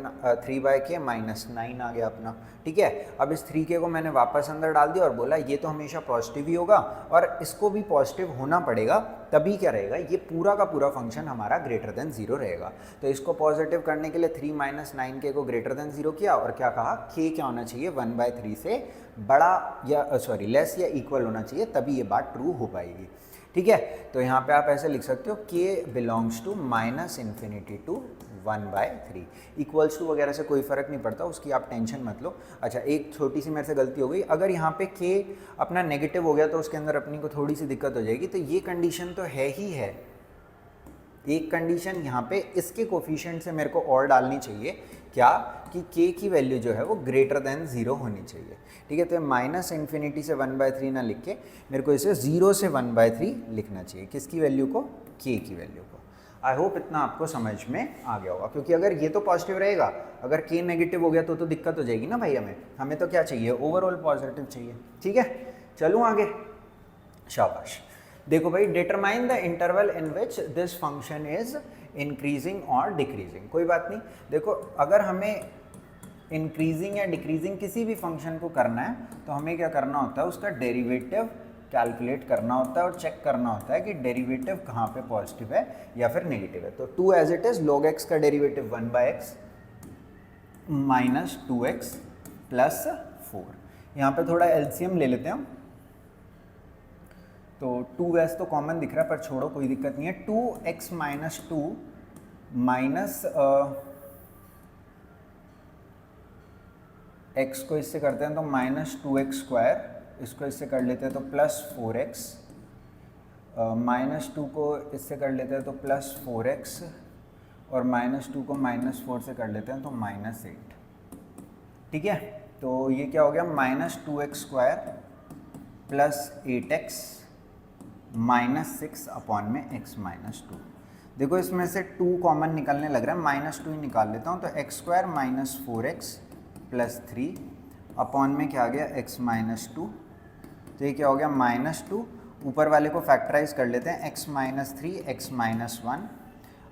3/k माइनस 9 आ गया अपना। ठीक है, अब इस 3k को मैंने वापस अंदर डाल दिया और बोला ये तो हमेशा पॉजिटिव ही होगा और इसको भी पॉजिटिव होना पड़ेगा, तभी क्या रहेगा, ये पूरा का पूरा फंक्शन हमारा ग्रेटर देन 0 रहेगा। तो इसको पॉजिटिव करने के लिए 3 माइनस 9k को ग्रेटर देन 0 किया और क्या कहा, k क्या होना चाहिए, 1/3 से बड़ा या लेस या इक्वल इक्वल होना चाहिए, तभी ये बात ट्रू हो पाएगी। ठीक है, तो यहाँ पे आप ऐसे लिख सकते हो k belongs to -∞ to 1/3। Equals to वगैरह से कोई फ़र्क नहीं पड़ता, उसकी आप टेंशन मत लो। अच्छा, एक छोटी सी मेरे से गलती हो गई, अगर यहाँ पे k अपना नेगेटिव हो गया तो उसके अंदर अपनी को थोड़ी सी दिक्कत हो जाएगी। तो ये कंडीशन तो है ही है, एक कंडीशन यहाँ पे इसके कोफिशिएंट से मेरे को और डालनी चाहिए, क्या कि k की वैल्यू जो है वो ग्रेटर देन 0 होनी चाहिए। ठीक है, तो -∞ से 1/3 ना लिख के मेरे को इसे 0 से 1/3 लिखना चाहिए। किसकी वैल्यू को? k की वैल्यू को। आई होप इतना आपको समझ में आ गया होगा, क्योंकि अगर ये तो पॉजिटिव रहेगा, अगर k नेगेटिव हो गया तो दिक्कत हो जाएगी ना भाई। हमें तो क्या चाहिए? ओवरऑल पॉजिटिव चाहिए। ठीक है, चलूँ आगे, शाबाश। देखो भाई, determine the interval in which this function is increasing और डिक्रीजिंग। कोई बात नहीं, देखो अगर हमें इंक्रीजिंग या डिक्रीजिंग किसी भी फंक्शन को करना है तो हमें क्या करना होता है? उसका डेरिवेटिव कैलकुलेट करना होता है और चेक करना होता है कि डेरिवेटिव कहाँ पे पॉजिटिव है या फिर नेगेटिव है। तो 2 as it is, log x का डेरिवेटिव 1/x - 2x + 4। यहाँ पे थोड़ा एलसीएम ले लेते हैं हम, तो 2s तो कॉमन दिख रहा है, पर छोड़ो कोई दिक्कत नहीं है। 2x - 2 माइनस x को इससे करते हैं तो -2x², इसको इससे कर लेते हैं तो +4x, -2 को इससे कर लेते हैं तो +4x, और -2 को -4 से कर लेते हैं तो -8। ठीक है, तो ये क्या हो गया? -2x² + 8x -6/x - 2। देखो इसमें से 2 कॉमन निकलने लग रहा है, -2 ही निकाल लेता हूँ। तो x² - 4x + 3 अपॉन में क्या आ गया? x - 2। तो ये क्या हो गया? -2, ऊपर वाले को फैक्टराइज कर लेते हैं, x - 3 x - 1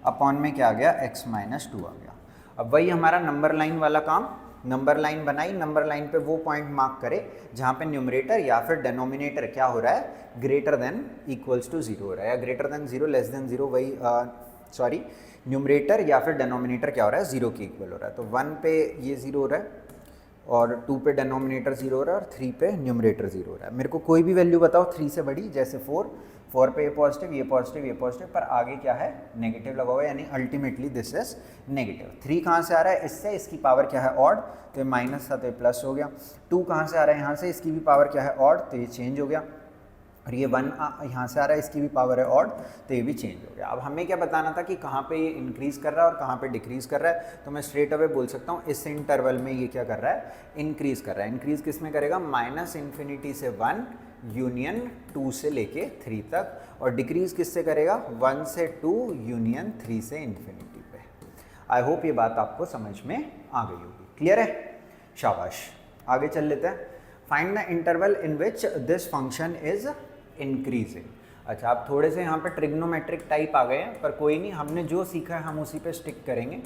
अपॉन में क्या आ गया? x - 2 आ गया। अब वही हमारा नंबर लाइन वाला काम, नंबर लाइन बनाई, नंबर लाइन पे वो पॉइंट मार्क करे जहाँ पे न्यूमरेटर या फिर डेनोमिनेटर क्या हो रहा है? ग्रेटर देन इक्वल्स टू 0 हो रहा है, या ग्रेटर देन 0 लेस देन 0, वही सॉरी, न्यूमरेटर या फिर डेनोमिनेटर क्या हो रहा है? 0 के इक्वल हो रहा है। तो 1 पे ये 0 हो रहा है, और 2 पे डेनोमिनेटर 0 हो रहा है, और 3 पे न्यूमरेटर 0 हो रहा है। मेरे को कोई भी वैल्यू बताओ 3 से बड़ी, जैसे 4 पे ये पॉजिटिव, ये पॉजिटिव, ये पॉजिटिव, पर आगे क्या है? नेगेटिव लगा हुआ है, यानी अल्टीमेटली दिस इज नेगेटिव। 3 कहाँ से आ रहा है? इससे, इसकी पावर क्या है? ऑड, तो ये माइनस था तो ये प्लस हो गया। 2 कहाँ से आ रहा है? यहाँ से, इसकी भी पावर क्या है? ऑड, तो ये चेंज हो गया। और ये 1 यहाँ से आ रहा है, इसकी भी पावर है ऑड, तो ये भी चेंज हो गया। अब हमें क्या बताना था कि कहाँ पे ये इंक्रीज़ कर रहा है और कहाँ पे डिक्रीज़ कर रहा है। तो मैं स्ट्रेट अवे बोल सकता हूँ इस इंटरवल में ये क्या कर रहा है? इंक्रीज़ कर रहा है। इंक्रीज़ किस में करेगा? -∞ से 1 यूनियन 2 से लेके 3 तक, और डिक्रीज़ किससे करेगा? 1 से 2 यूनियन 3 से इन्फिनिटी पे। आई होप ये बात आपको समझ में आ गई होगी। क्लियर है? शाबाश, आगे चल लेते हैं। Find the interval in which this function is increasing. अच्छा, आप थोड़े से यहाँ पे ट्रिग्नोमेट्रिक टाइप आ गए हैं, पर कोई नहीं, हमने जो सीखा है हम उसी पे स्टिक करेंगे।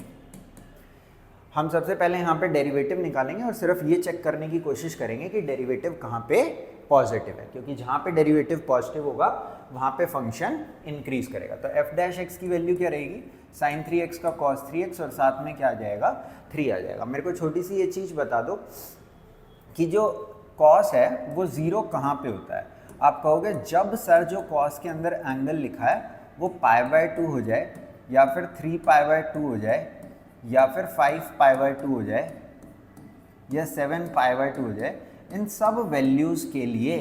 हम सबसे पहले यहाँ पे डेरिवेटिव निकालेंगे और सिर्फ ये चेक करने की कोशिश करेंगे कि डेरिवेटिव कहाँ पे पॉजिटिव है, क्योंकि जहाँ पे डेरिवेटिव पॉजिटिव होगा वहाँ पे फंक्शन इंक्रीज करेगा। तो f' की वैल्यू क्या रहेगी? sin 3x का cos 3x, और साथ में क्या आ जाएगा? 3 आ जाएगा। मेरे को छोटी सी ये चीज़ बता दो कि जो cos है वो 0 कहाँ पे होता है? आप कहोगे जब सर जो cos के अंदर एंगल लिखा है वो π/2 हो जाए, या फिर 3π/2 हो जाए, या फिर 5π/2 हो जाए, या 7π/2 हो जाए, इन सब वैल्यूज़ के लिए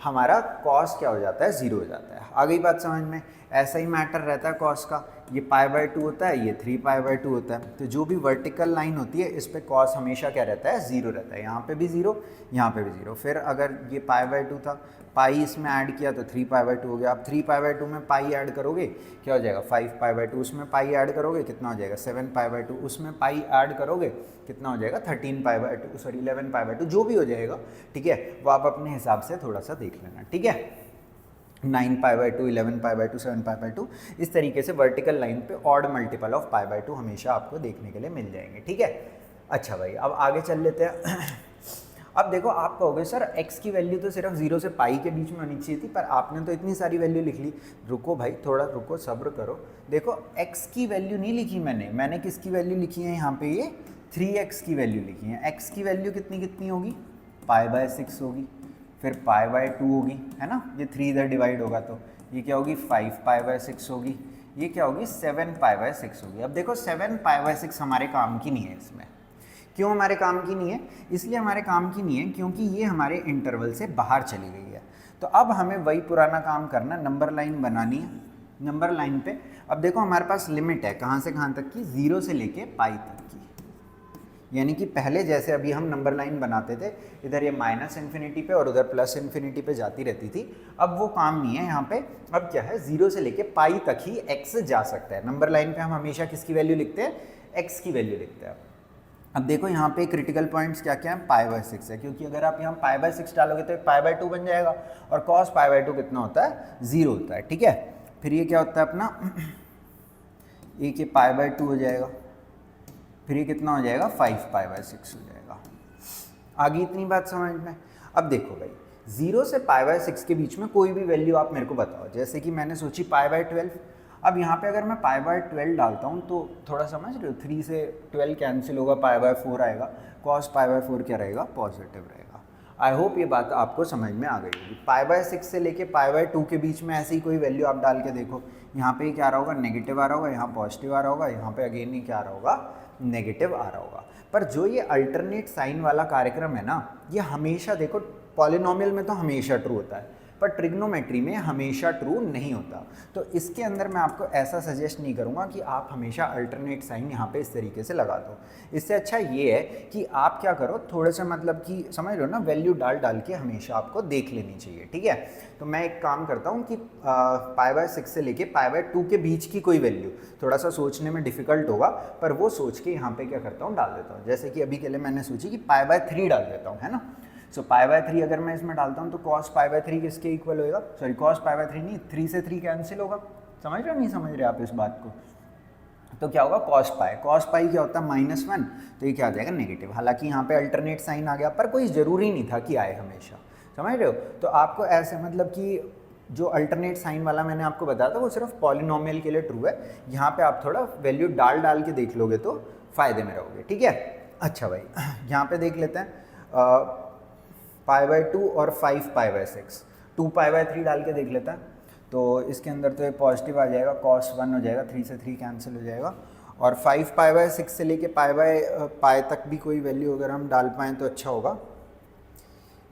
हमारा cos क्या हो जाता है? 0 हो जाता है। आ गई बात समझ में? ऐसा ही मैटर रहता है cos का, ये π/2 होता है, ये 3π/2 होता है। तो जो भी वर्टिकल लाइन होती है इस पे cos हमेशा क्या रहता है? 0 रहता है। यहाँ पे भी 0, यहाँ पे भी 0। फिर अगर ये π/2 था, पाई इसमें ऐड किया तो 3π/2 हो गया। आप 3π/2 में पाई ऐड करोगे क्या हो जाएगा? 5π/2। उसमें पाई ऐड करोगे कितना हो जाएगा? 7π/2। उसमें पाई ऐड करोगे कितना हो जाएगा? 13π/2, सॉरी 11π/2, जो भी हो जाएगा। ठीक है, वो आप अपने हिसाब से थोड़ा सा देख लेना। ठीक है, 9π/2, 11π/2, 7π/2, इस तरीके से वर्टिकल लाइन पे ऑड मल्टीपल ऑफ π/2 हमेशा आपको देखने के लिए मिल जाएंगे। ठीक है, अच्छा भाई, अब आगे चल लेते हैं। अब देखो, आप कहोगे सर x की वैल्यू तो सिर्फ 0 से पाई के बीच में होनी चाहिए थी, पर आपने तो इतनी सारी वैल्यू लिख ली। रुको भाई, थोड़ा रुको, सब्र करो। देखो, x की वैल्यू नहीं लिखी मैंने किसकी वैल्यू लिखी है? यहाँ पे ये 3x की वैल्यू लिखी है। x की वैल्यू कितनी कितनी होगी? π/6 होगी। फिर पाई बाय 2 होगी, है ना, ये 3 इधर डिवाइड होगा तो ये क्या होगी 5 पाई बाय 6 होगी, ये क्या होगी 7 पाई बाय 6 होगी। अब देखो 7 पाई बाय 6 हमारे काम की नहीं है इसमें। क्यों हमारे काम की नहीं है? इसलिए हमारे काम की नहीं है क्योंकि ये हमारे इंटरवल से बाहर चली गई है। तो अब हमें वही पुराना काम करना, नंबर लाइन बनानी है। नंबर लाइन पे अब देखो हमारे पास लिमिट है कहाँ से कहाँ तक की, 0 से लेके पाई तक की। यानी कि पहले जैसे अभी हम नंबर लाइन बनाते थे, इधर ये माइनस इन्फिनिटी पे और उधर प्लस इन्फिनिटी पे जाती रहती थी, अब वो काम नहीं है यहाँ पे। अब क्या है, 0 से लेके पाई तक ही x जा सकता है। नंबर लाइन पे हम हमेशा किसकी वैल्यू लिखते हैं, x की वैल्यू लिखते हैं। अब देखो यहाँ पे क्रिटिकल पॉइंट्स क्या क्या है, पाई बाय 6 है, क्योंकि अगर आप यहाँ पाई बाय 6 डालोगे तो पाई बाय 2 बन जाएगा, और कॉस पाई बाय 2 कितना होता है, 0 होता है। ठीक है, फिर ये क्या होता है अपना, एक ये पाई बाय 2 हो जाएगा, फिर ये कितना हो जाएगा 5 पाई बाय 6 हो जाएगा। आगे इतनी बात समझ में। अब देखो भाई 0 से पाई बाय 6 के बीच में कोई भी वैल्यू आप मेरे को बताओ, जैसे कि मैंने सोची पाई बाय 12। अब यहाँ पे अगर मैं पाई बाय 12 डालता हूँ तो थोड़ा समझ रहे हो, 3 से 12 कैंसिल होगा, पाई बाय 4 आएगा, कॉस पाई बाय 4 क्या रहेगा, पॉजिटिव रहेगा। आई होप ये बात आपको समझ में आ गई होगी। पाई बाय 6 से लेके पाई बाय 2 के बीच में ऐसी ही कोई वैल्यू आप डाल के देखो, यहाँ पे क्या आ रहा होगा, नेगेटिव आ रहा होगा, यहाँ पॉजिटिव आ रहा होगा, यहाँ पे अगेन ही क्या आ रहा होगा, नेगेटिव आ रहा होगा। पर जो ये अल्टरनेट साइन वाला कार्यक्रम है ना, ये हमेशा देखो पॉलिनोमियल में तो हमेशा ट्रू होता है, पर ट्रिग्नोमेट्री में हमेशा ट्रू नहीं होता। तो इसके अंदर मैं आपको ऐसा सजेस्ट नहीं करूँगा कि आप हमेशा अल्टरनेट साइन यहाँ पे इस तरीके से लगा दो। इससे अच्छा ये है कि आप क्या करो, थोड़े से मतलब कि समझ लो ना, वैल्यू डाल डाल के हमेशा आपको देख लेनी चाहिए। ठीक है, तो मैं एक काम करता हूँ कि पाई बाय 6 से लेके पाई बाय 2 के बीच की कोई वैल्यू, थोड़ा सा सोचने में डिफिकल्ट होगा, पर वो सोच के यहाँ पे क्या करता हूँ, डाल देता हूँ। जैसे कि अभी के लिए मैंने सोची कि पाई बाय 3 डाल देता हूँ, है ना। सो पाई बाय 3 अगर मैं इसमें डालता हूँ तो कॉस पाई बाय 3 किसके इक्वल होगा, सॉरी कॉस पाई बाय 3 नहीं, 3 से 3 कैंसिल होगा। समझ रहे हो नहीं समझ रहे आप इस बात को? तो क्या होगा, कॉस पाई क्या होता है -1, तो ये क्या आ जाएगा, नेगेटिव। हालांकि यहाँ पे अल्टरनेट साइन आ गया, पर कोई ज़रूरी नहीं था कि आए हमेशा। समझ रहे हो? तो आपको ऐसे मतलब कि जो अल्टरनेट साइन वाला मैंने आपको बताया था वो सिर्फ पॉलिनोमियल के लिए ट्रू है। यहाँ पे आप थोड़ा वैल्यू डाल डाल के देख लोगे तो फ़ायदे में रहोगे। ठीक है, अच्छा भाई यहाँ पे देख लेते हैं पाई बाय 2 और 5 पाई बाय 6, 2 पाई बाय 3 डाल के देख लेता है। तो इसके अंदर तो ये पॉजिटिव आ जाएगा, कॉस 1 हो जाएगा, 3 से 3 कैंसिल हो जाएगा, और 5 पाई बाय 6 से लेके पाई तक भी कोई वैल्यू अगर हम डाल पाएँ तो अच्छा होगा।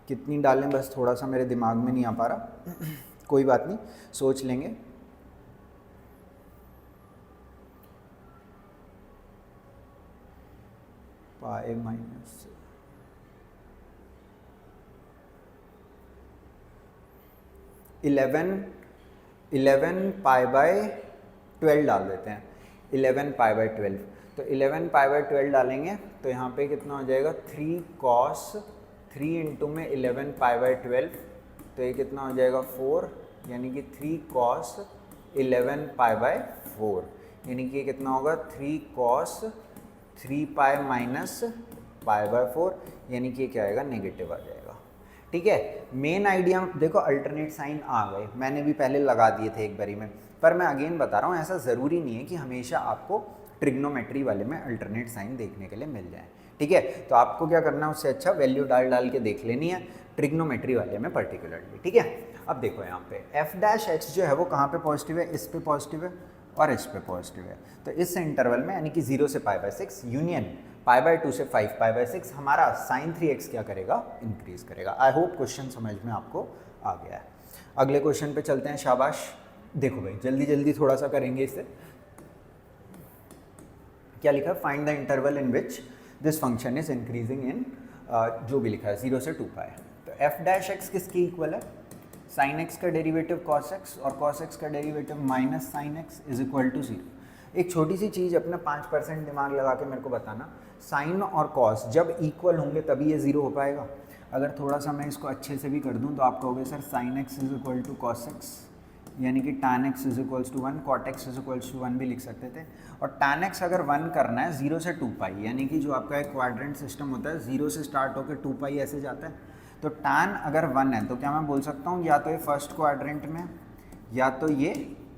कितनी डालें बस थोड़ा सा मेरे दिमाग में नहीं आ पा रहा, कोई बात नहीं, सोच लेंगे। पाई माइनस 11 पाई बाय 12 डाल देते हैं, 11 पाई बाय 12। तो 11 पाई बाय 12 डालेंगे तो यहाँ पे कितना हो जाएगा, 3 कॉस 3 इंटू में 11 पाई बाय 12, तो ये कितना हो जाएगा 4, यानी कि 3 कॉस 11 पाई बाय 4, यानी कि ये कितना होगा 3 cos 3 pi minus pi by 4, यानी कि ये क्या आएगा, नेगेटिव आ जाएगा। ठीक है, मेन आइडिया देखो, अल्टरनेट साइन आ गए, मैंने भी पहले लगा दिए थे एक बारी में, पर मैं अगेन बता रहा हूँ ऐसा ज़रूरी नहीं है कि हमेशा आपको ट्रिग्नोमेट्री वाले में अल्टरनेट साइन देखने के लिए मिल जाए। ठीक है, तो आपको क्या करना है, उससे अच्छा वैल्यू डाल डाल के देख लेनी है ट्रिग्नोमेट्री वाले में पर्टिकुलरली। ठीक है, अब देखो यहाँ पे f' जो है वो कहाँ पे पॉजिटिव है, इस पे पॉजिटिव है और इस पे पॉजिटिव है। तो इस इंटरवल में यानी कि 0 से pi by 6 union pi by 2 से 5 पाई बाय 6 हमारा साइन 3x क्या करेगा, इंक्रीज करेगा। आई होप क्वेश्चन समझ में आपको आ गया है। अगले क्वेश्चन पे चलते हैं, शाबाश। देखो भाई जल्दी जल्दी थोड़ा सा करेंगे इसे। क्या लिखा है, find the interval in which this function is increasing इन, जो भी लिखा है 0 से 2 पाई। तो f' किसके इक्वल है, साइन x का डेरिवेटिव cos x और cos x का derivative minus sine x is equal to 0। एक छोटी सी चीज़ अपना 5% दिमाग लगा के मेरे को बताना, साइन और कॉस जब इक्वल होंगे तभी ये 0 हो पाएगा। अगर थोड़ा सा मैं इसको अच्छे से भी कर दूं तो आप कहोगे sir sine x is equal to cos x, यानी कि tan x is equals to 1, cot x is equals to 1 भी लिख सकते थे। और tan x अगर 1 करना है 0 से 2 पाई, यानी कि जो आपका एक क्वाड्रेंट सिस्टम होता है 0 से स्टार्ट होकर 2 पाई ऐसे जाता है, तो tan अगर 1 है तो क्या मैं बोल सकता हूँ या तो ये फर्स्ट क्वाड्रेंट में या तो ये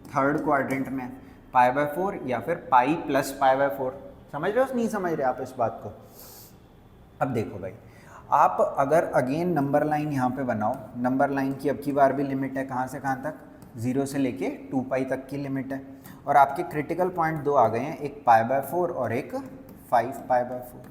थर्ड क्वाड्रेंट में, पाई बाय 4 या फिर पाई प्लस पाई बाय 4। समझ रहे हो नहीं समझ रहे आप इस बात को? अब देखो भाई, आप अगर अगेन नंबर लाइन यहाँ पे बनाओ, नंबर लाइन की अब की बार भी लिमिट है, कहाँ से कहाँ तक, 0 से लेके 2 पाई तक की लिमिट है, और आपके क्रिटिकल पॉइंट दो आ गए हैं, एक π/4 और एक 5π/4।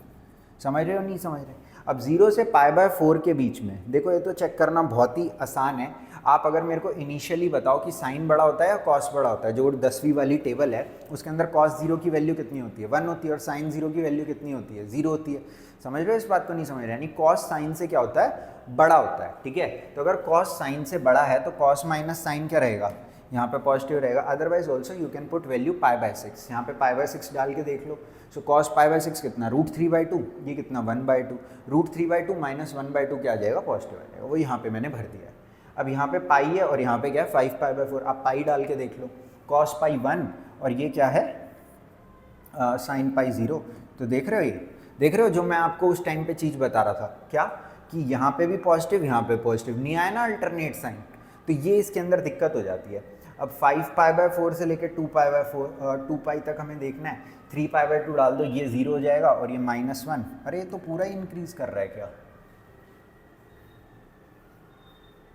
समझ रहे हो नहीं समझ रहे? अब 0 से π/4 के बीच में देखो, ये तो चेक करना बहुत ही आसान है। आप अगर मेरे को इनिशियली बताओ कि साइन बड़ा होता है या कॉस बड़ा होता है, जो 10वीं वाली टेबल है उसके अंदर कॉस 0 की वैल्यू कितनी होती है, 1 होती है, और साइन 0 की वैल्यू कितनी होती है, 0 होती है। समझ रहे हो इस बात को? नहीं समझ रहे? यानी कॉस साइन से क्या होता है, बड़ा होता है, ठीक है। तो अगर कॉस साइन से बड़ा है तो कॉस माइनस साइन क्या रहेगा, यहाँ पे पॉजिटिव रहेगा। Otherwise also you can put value π/6, यहाँ पे π/6 डाल के देख लो। सो कॉस π/6 कितना, √3/2, ये कितना 1/2, √3/2 माइनस 1/2 क्या आ जाएगा, पॉजिटिव आ जाएगा। वो यहाँ पे मैंने भर दिया है। अब यहाँ पे पाई है और यहाँ पे क्या है 5π/4, आप पाई डाल के देख लो, कॉस पाई 1 और ये क्या है साइन पाई 0। तो देख रहे हो, ये देख रहे हो जो मैं आपको उस टाइम पे चीज़ बता रहा था, क्या कि यहाँ पे भी पॉजिटिव यहाँ पे पॉजिटिव, नहीं आया ना अल्टरनेट साइन, तो ये इसके अंदर दिक्कत हो जाती है। अब 5π/4 से लेकर 2 पाई तक हमें देखना है, 3π/2 डाल दो, ये 0 हो जाएगा और ये -1। अरे ये तो पूरा इंक्रीज कर रहा है, क्या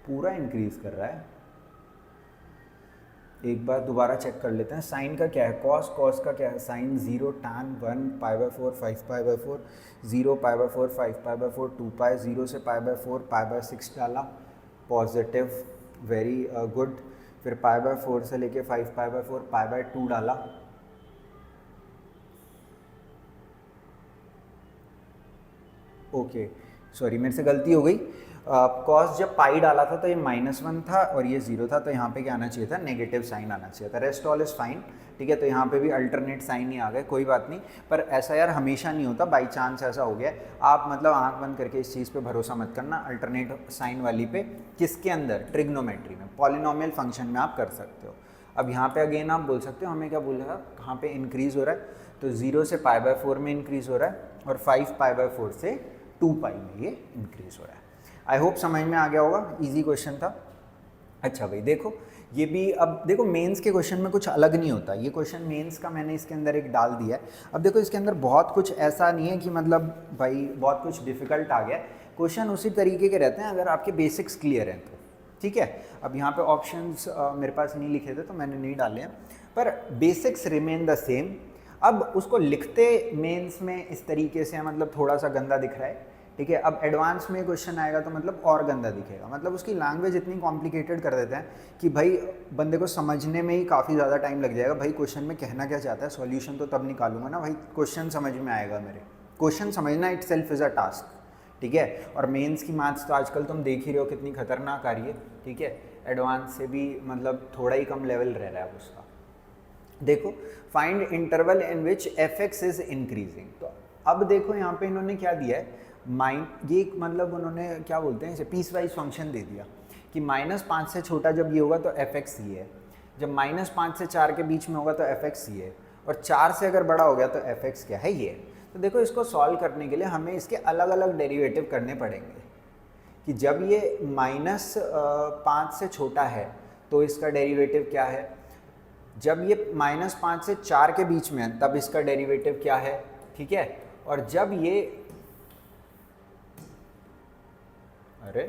पूरा इंक्रीज कर रहा है? एक बार दोबारा चेक कर लेते हैं। साइन का क्या है, कॉस, कॉस का क्या है, साइन 0, tan 1 π/4 5π/4, 0 π/4 5π/4, 2 पाई, 0 से π/4 π/6 डाला, पॉजिटिव, वेरी गुड। फिर π/4 से लेके 5π/4 π/2 डाला, ओके सॉरी मेरे से गलती हो गई। कॉस जब पाई डाला था तो ये -1 था और ये 0 था, तो यहाँ पे क्या आना चाहिए था, नेगेटिव साइन आना चाहिए था। रेस्ट ऑल इज़ फाइन, ठीक है। तो यहाँ पे भी अल्टरनेट साइन ही आ गए, कोई बात नहीं। पर ऐसा यार हमेशा नहीं होता, बाई चांस ऐसा हो गया। आप मतलब आंख बंद करके इस चीज़ पे भरोसा मत करना, अल्टरनेट साइन वाली पे। किसके अंदर, ट्रिग्नोमेट्री में, पॉलिनोमियल फंक्शन में आप कर सकते हो। अब यहाँ पे अगेन आप बोल सकते हो हमें क्या बोला था, कहाँ पे इंक्रीज़ हो रहा है, तो 0 से π/4 में इंक्रीज़ हो रहा है और 5π/4 से 2 पाई में ये इंक्रीज़ हो रहा है। आई होप समझ में आ गया होगा, इजी क्वेश्चन था। अच्छा भाई देखो, ये भी अब देखो मेंस के क्वेश्चन में कुछ अलग नहीं होता। ये क्वेश्चन मेंस का मैंने इसके अंदर एक डाल दिया है। अब देखो इसके अंदर बहुत कुछ ऐसा नहीं है कि मतलब भाई बहुत कुछ डिफ़िकल्ट आ गया। क्वेश्चन उसी तरीके के रहते हैं अगर आपके बेसिक्स क्लियर हैं तो, ठीक है। अब यहाँ पे ऑप्शंस मेरे पास नहीं लिखे थे तो मैंने नहीं डाले हैं, पर बेसिक्स रिमेन द सेम। अब उसको लिखते मेंस में इस तरीके से मतलब थोड़ा सा गंदा दिख रहा है, ठीक है। अब एडवांस में क्वेश्चन आएगा तो मतलब और गंदा दिखेगा, मतलब उसकी लैंग्वेज इतनी कॉम्प्लिकेटेड कर देते हैं कि भाई बंदे को समझने में ही काफ़ी ज़्यादा टाइम लग जाएगा। भाई क्वेश्चन में कहना क्या चाहता है, सॉल्यूशन तो तब निकालूंगा ना भाई क्वेश्चन समझ में आएगा मेरे। क्वेश्चन समझना it self is a task, ठीक है। और मेंस की मैथ्स तो आजकल तुम देख ही रहे हो कितनी खतरनाक आ रही है, ठीक है। एडवांस से भी मतलब थोड़ा ही कम लेवल रह रहा है उसका। देखो find interval in which f(x) is increasing. तो अब देखो यहाँ पे इन्होंने क्या दिया है, ये मतलब उन्होंने क्या बोलते हैं इसे, पीस वाइज फंक्शन दे दिया कि -5 से छोटा जब ये होगा तो f(x) ये है, जब -5 से 4 के बीच में होगा तो f(x) ये है, और 4 से अगर बड़ा हो गया तो f(x) क्या है, ये है। तो देखो इसको सॉल्व करने के लिए हमें इसके अलग अलग डेरिवेटिव करने पड़ेंगे कि जब ये -5 से छोटा है तो इसका डेरिवेटिव क्या है, जब ये -5 से 4 के बीच में है तब इसका डेरिवेटिव क्या है, ठीक है। और जब ये अरे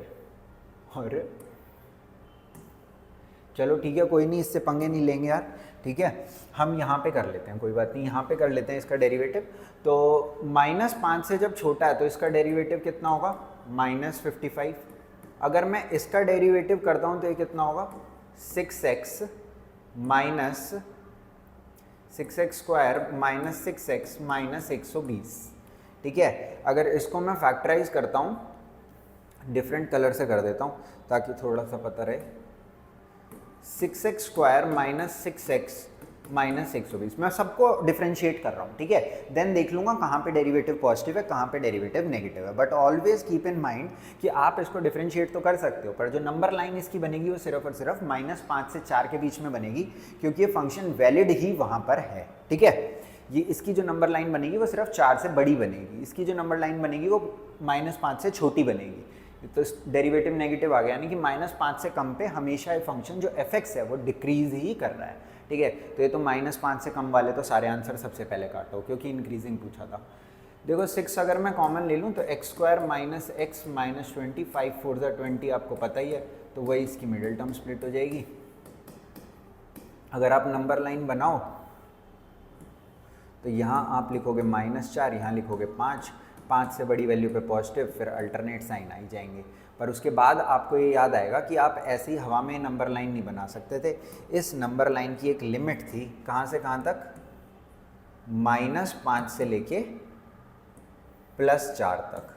चलो ठीक है, कोई नहीं, इससे पंगे नहीं लेंगे यार, ठीक है। हम यहाँ पे कर लेते हैं, कोई बात नहीं, यहाँ पे कर लेते हैं इसका डेरिवेटिव। तो -5 से जब छोटा है तो इसका डेरिवेटिव कितना होगा, -55। अगर मैं इसका डेरिवेटिव करता हूँ तो ये कितना होगा, 6x minus 6x² minus 6x minus 120, ठीक है। अगर इसको मैं फैक्टराइज करता हूँ, डिफरेंट कलर से कर देता हूँ ताकि थोड़ा सा पता रहे, 6x² माइनस 6x माइनस 120, मैं सबको डिफ्रेंशिएट कर रहा हूँ, ठीक है। देन देख लूँगा कहाँ पे डेरिवेटिव पॉजिटिव है, कहाँ पे डेरिवेटिव नेगेटिव है। But always keep in mind कि आप इसको डिफ्रेंशिएट तो कर सकते हो, पर जो नंबर लाइन इसकी बनेगी वो सिर्फ और सिर्फ -5 से 4 के बीच में बनेगी, क्योंकि ये फंक्शन वैलिड ही वहाँ पर है, ठीक है। ये इसकी जो नंबर लाइन बनेगी वो सिर्फ 4 से बड़ी बनेगी, इसकी जो नंबर लाइन बनेगी वो -5 से छोटी बनेगी। तो डेरिवेटिव नेगेटिव आ गया, यानी कि -5 से कम पे हमेशा ये फंक्शन जो f(x) है वो डिक्रीज ही कर रहा है, ठीक है। तो ये तो -5 से कम वाले तो सारे आंसर सबसे पहले काटो क्योंकि इंक्रीजिंग पूछा था। देखो 6 अगर मैं कॉमन ले लूँ तो x square minus x minus 20, 5 4 ज़ा 20 आपको पता ही है, तो वही इसकी मिडिल टर्म स्प्लिट हो जाएगी। अगर आप नंबर लाइन बनाओ तो यहाँ आप लिखोगे -4, यहाँ लिखोगे 5, 5 से बड़ी वैल्यू पे पॉजिटिव, फिर अल्टरनेट साइन आई जाएंगे। पर उसके बाद आपको ये याद आएगा कि आप ऐसे ही हवा में नंबर लाइन नहीं बना सकते थे। इस नंबर लाइन की एक लिमिट थी, कहाँ से कहाँ तक, -5 से लेके +4 तक।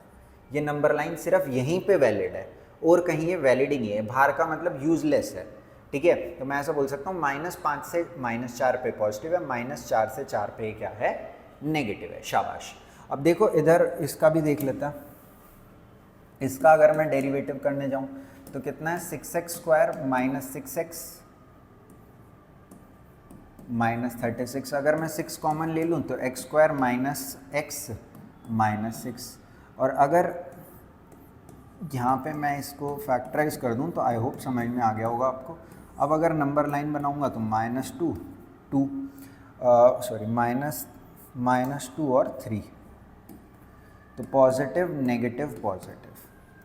ये नंबर लाइन सिर्फ यहीं पे वैलिड है और कहीं ये वैलिड ही नहीं है, बाहर का मतलब यूजलेस है, ठीक है। तो मैं ऐसा बोल सकता हूँ -5 से -4 पे पॉजिटिव है, -4 से 4 पे क्या है, नेगेटिव है। शाबाश। अब देखो इधर इसका भी देख लेता, इसका अगर मैं डेरिवेटिव करने जाऊँ तो कितना है, 6x² माइनस 6x माइनस 36। अगर मैं 6 कॉमन ले लूँ तो x² माइनस x माइनस 6, और अगर यहाँ पे मैं इसको फैक्टराइज कर दूँ तो आई होप समझ में आ गया होगा आपको। अब अगर नंबर लाइन बनाऊँगा तो -2 और 3, तो पॉजिटिव नेगेटिव पॉजिटिव,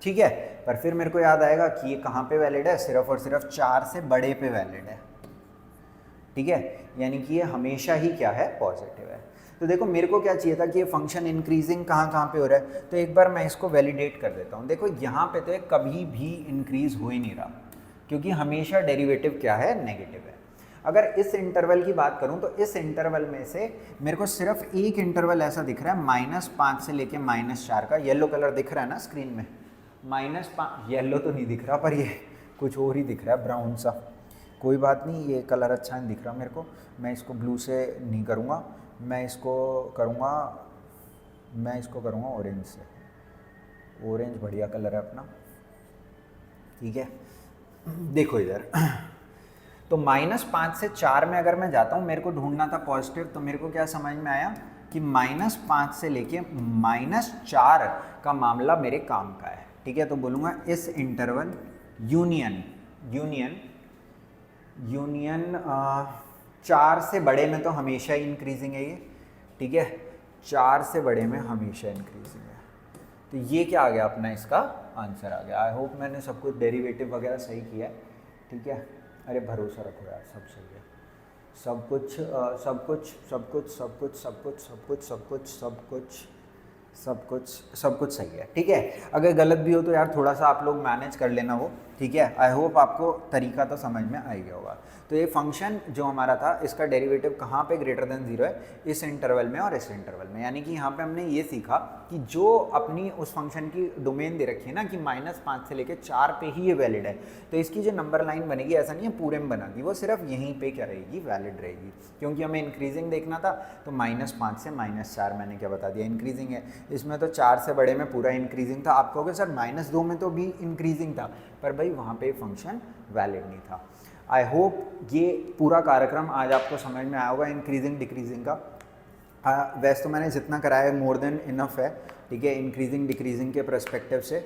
ठीक है। पर फिर मेरे को याद आएगा कि ये कहाँ पे वैलिड है, सिर्फ और सिर्फ 4 से बड़े पे वैलिड है, ठीक है। यानी कि ये हमेशा ही क्या है, पॉजिटिव है। तो देखो मेरे को क्या चाहिए था कि ये फंक्शन इंक्रीजिंग कहाँ पे हो रहा है, तो एक बार मैं इसको वैलिडेट कर देता हूँ। देखो यहाँ पे तो कभी भी इंक्रीज हो ही नहीं रहा, क्योंकि हमेशा डेरिवेटिव क्या है, नेगेटिव है। अगर इस इंटरवल की बात करूं तो इस इंटरवल में से मेरे को सिर्फ एक इंटरवल ऐसा दिख रहा है -5 से लेके -4 का, येलो कलर दिख रहा है ना स्क्रीन में, -5, येलो तो नहीं दिख रहा पर ये कुछ और ही दिख रहा है, ब्राउन सा। कोई बात नहीं, ये कलर अच्छा नहीं दिख रहा मेरे को, मैं इसको ब्लू से नहीं करूँगा, मैं इसको करूँगा ऑरेंज से। ऑरेंज बढ़िया कलर है अपना, ठीक है। देखो इधर तो -5 से 4 में अगर मैं जाता हूँ, मेरे को ढूंढना था पॉजिटिव, तो मेरे को क्या समझ में आया कि -5 से लेके -4 का मामला मेरे काम का है, ठीक है। तो बोलूँगा इस इंटरवल यूनियन 4 से बड़े में तो हमेशा ही इंक्रीजिंग है ये, ठीक है, 4 से बड़े में हमेशा इंक्रीजिंग है। तो ये क्या आ गया अपना, इसका आंसर आ गया। आई होप मैंने सब कुछ डेरिवेटिव वगैरह सही किया है, ठीक है। अरे भरोसा रखो यार, सब सही है, सब कुछ सही है, ठीक है। अगर गलत भी हो तो यार थोड़ा सा आप लोग मैनेज कर लेना वो, ठीक है। आई होप आपको तरीका तो समझ में आ गया होगा। तो ये फंक्शन जो हमारा था, इसका डेरिवेटिव कहाँ पे ग्रेटर देन 0 है, इस इंटरवल में और इस इंटरवल में। यानी कि यहाँ पे हमने ये सीखा कि जो अपनी उस फंक्शन की डोमेन दे रखी है ना कि -5 से लेके 4 पे ही ये वैलिड है, तो इसकी जो नंबर लाइन बनेगी ऐसा नहीं है पूरे में बना दी, वो सिर्फ यहीं पे क्या रहेगी, वैलिड रहेगी। क्योंकि हमें इंक्रीजिंग देखना था, तो -5 से -4 मैंने क्या बता दिया, इंक्रीजिंग है। इसमें तो 4 से बड़े में पूरा इंक्रीजिंग था। आप कहोगे सर -2 में तो भी इंक्रीजिंग था, पर भाई वहाँ पे फंक्शन वैलिड नहीं था। आई होप ये पूरा कार्यक्रम आज आपको समझ में आया होगा इंक्रीजिंग डिक्रीजिंग का। वैसे तो मैंने जितना कराया है मोर देन इनफ है, ठीक है, इंक्रीजिंग डिक्रीजिंग के पर्सपेक्टिव से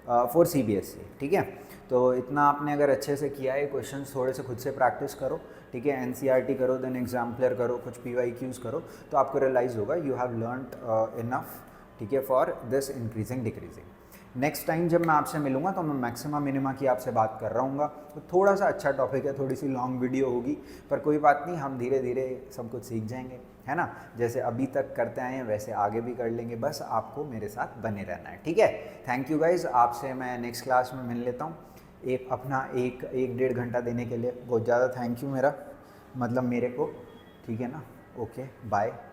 फॉर CBSE, ठीक है। तो इतना आपने अगर अच्छे से किया है, क्वेश्चन थोड़े से खुद से प्रैक्टिस करो, ठीक है, NCERT करो, देन एग्जाम्पलर करो, कुछ PYQs करो, तो आपको रियलाइज़ होगा यू हैव लर्नड इनफ, ठीक है, for this increasing decreasing. Next time जब मैं आपसे मिलूंगा तो मैं मैक्सिमा मिनिमा की आपसे बात कर रहा हूँ। तो थोड़ा सा अच्छा टॉपिक है, थोड़ी सी लॉन्ग वीडियो होगी, पर कोई बात नहीं, हम धीरे धीरे सब कुछ सीख जाएंगे, है ना। जैसे अभी तक करते आए हैं वैसे आगे भी कर लेंगे, बस आपको मेरे साथ बने रहना है, ठीक है। थैंक यू गाइज, आपसे मैं नेक्स्ट क्लास में मिल लेता हूँ। अपना एक 1.5 घंटा देने के लिए बहुत ज़्यादा थैंक यू मेरे को, ठीक है ना। Okay bye.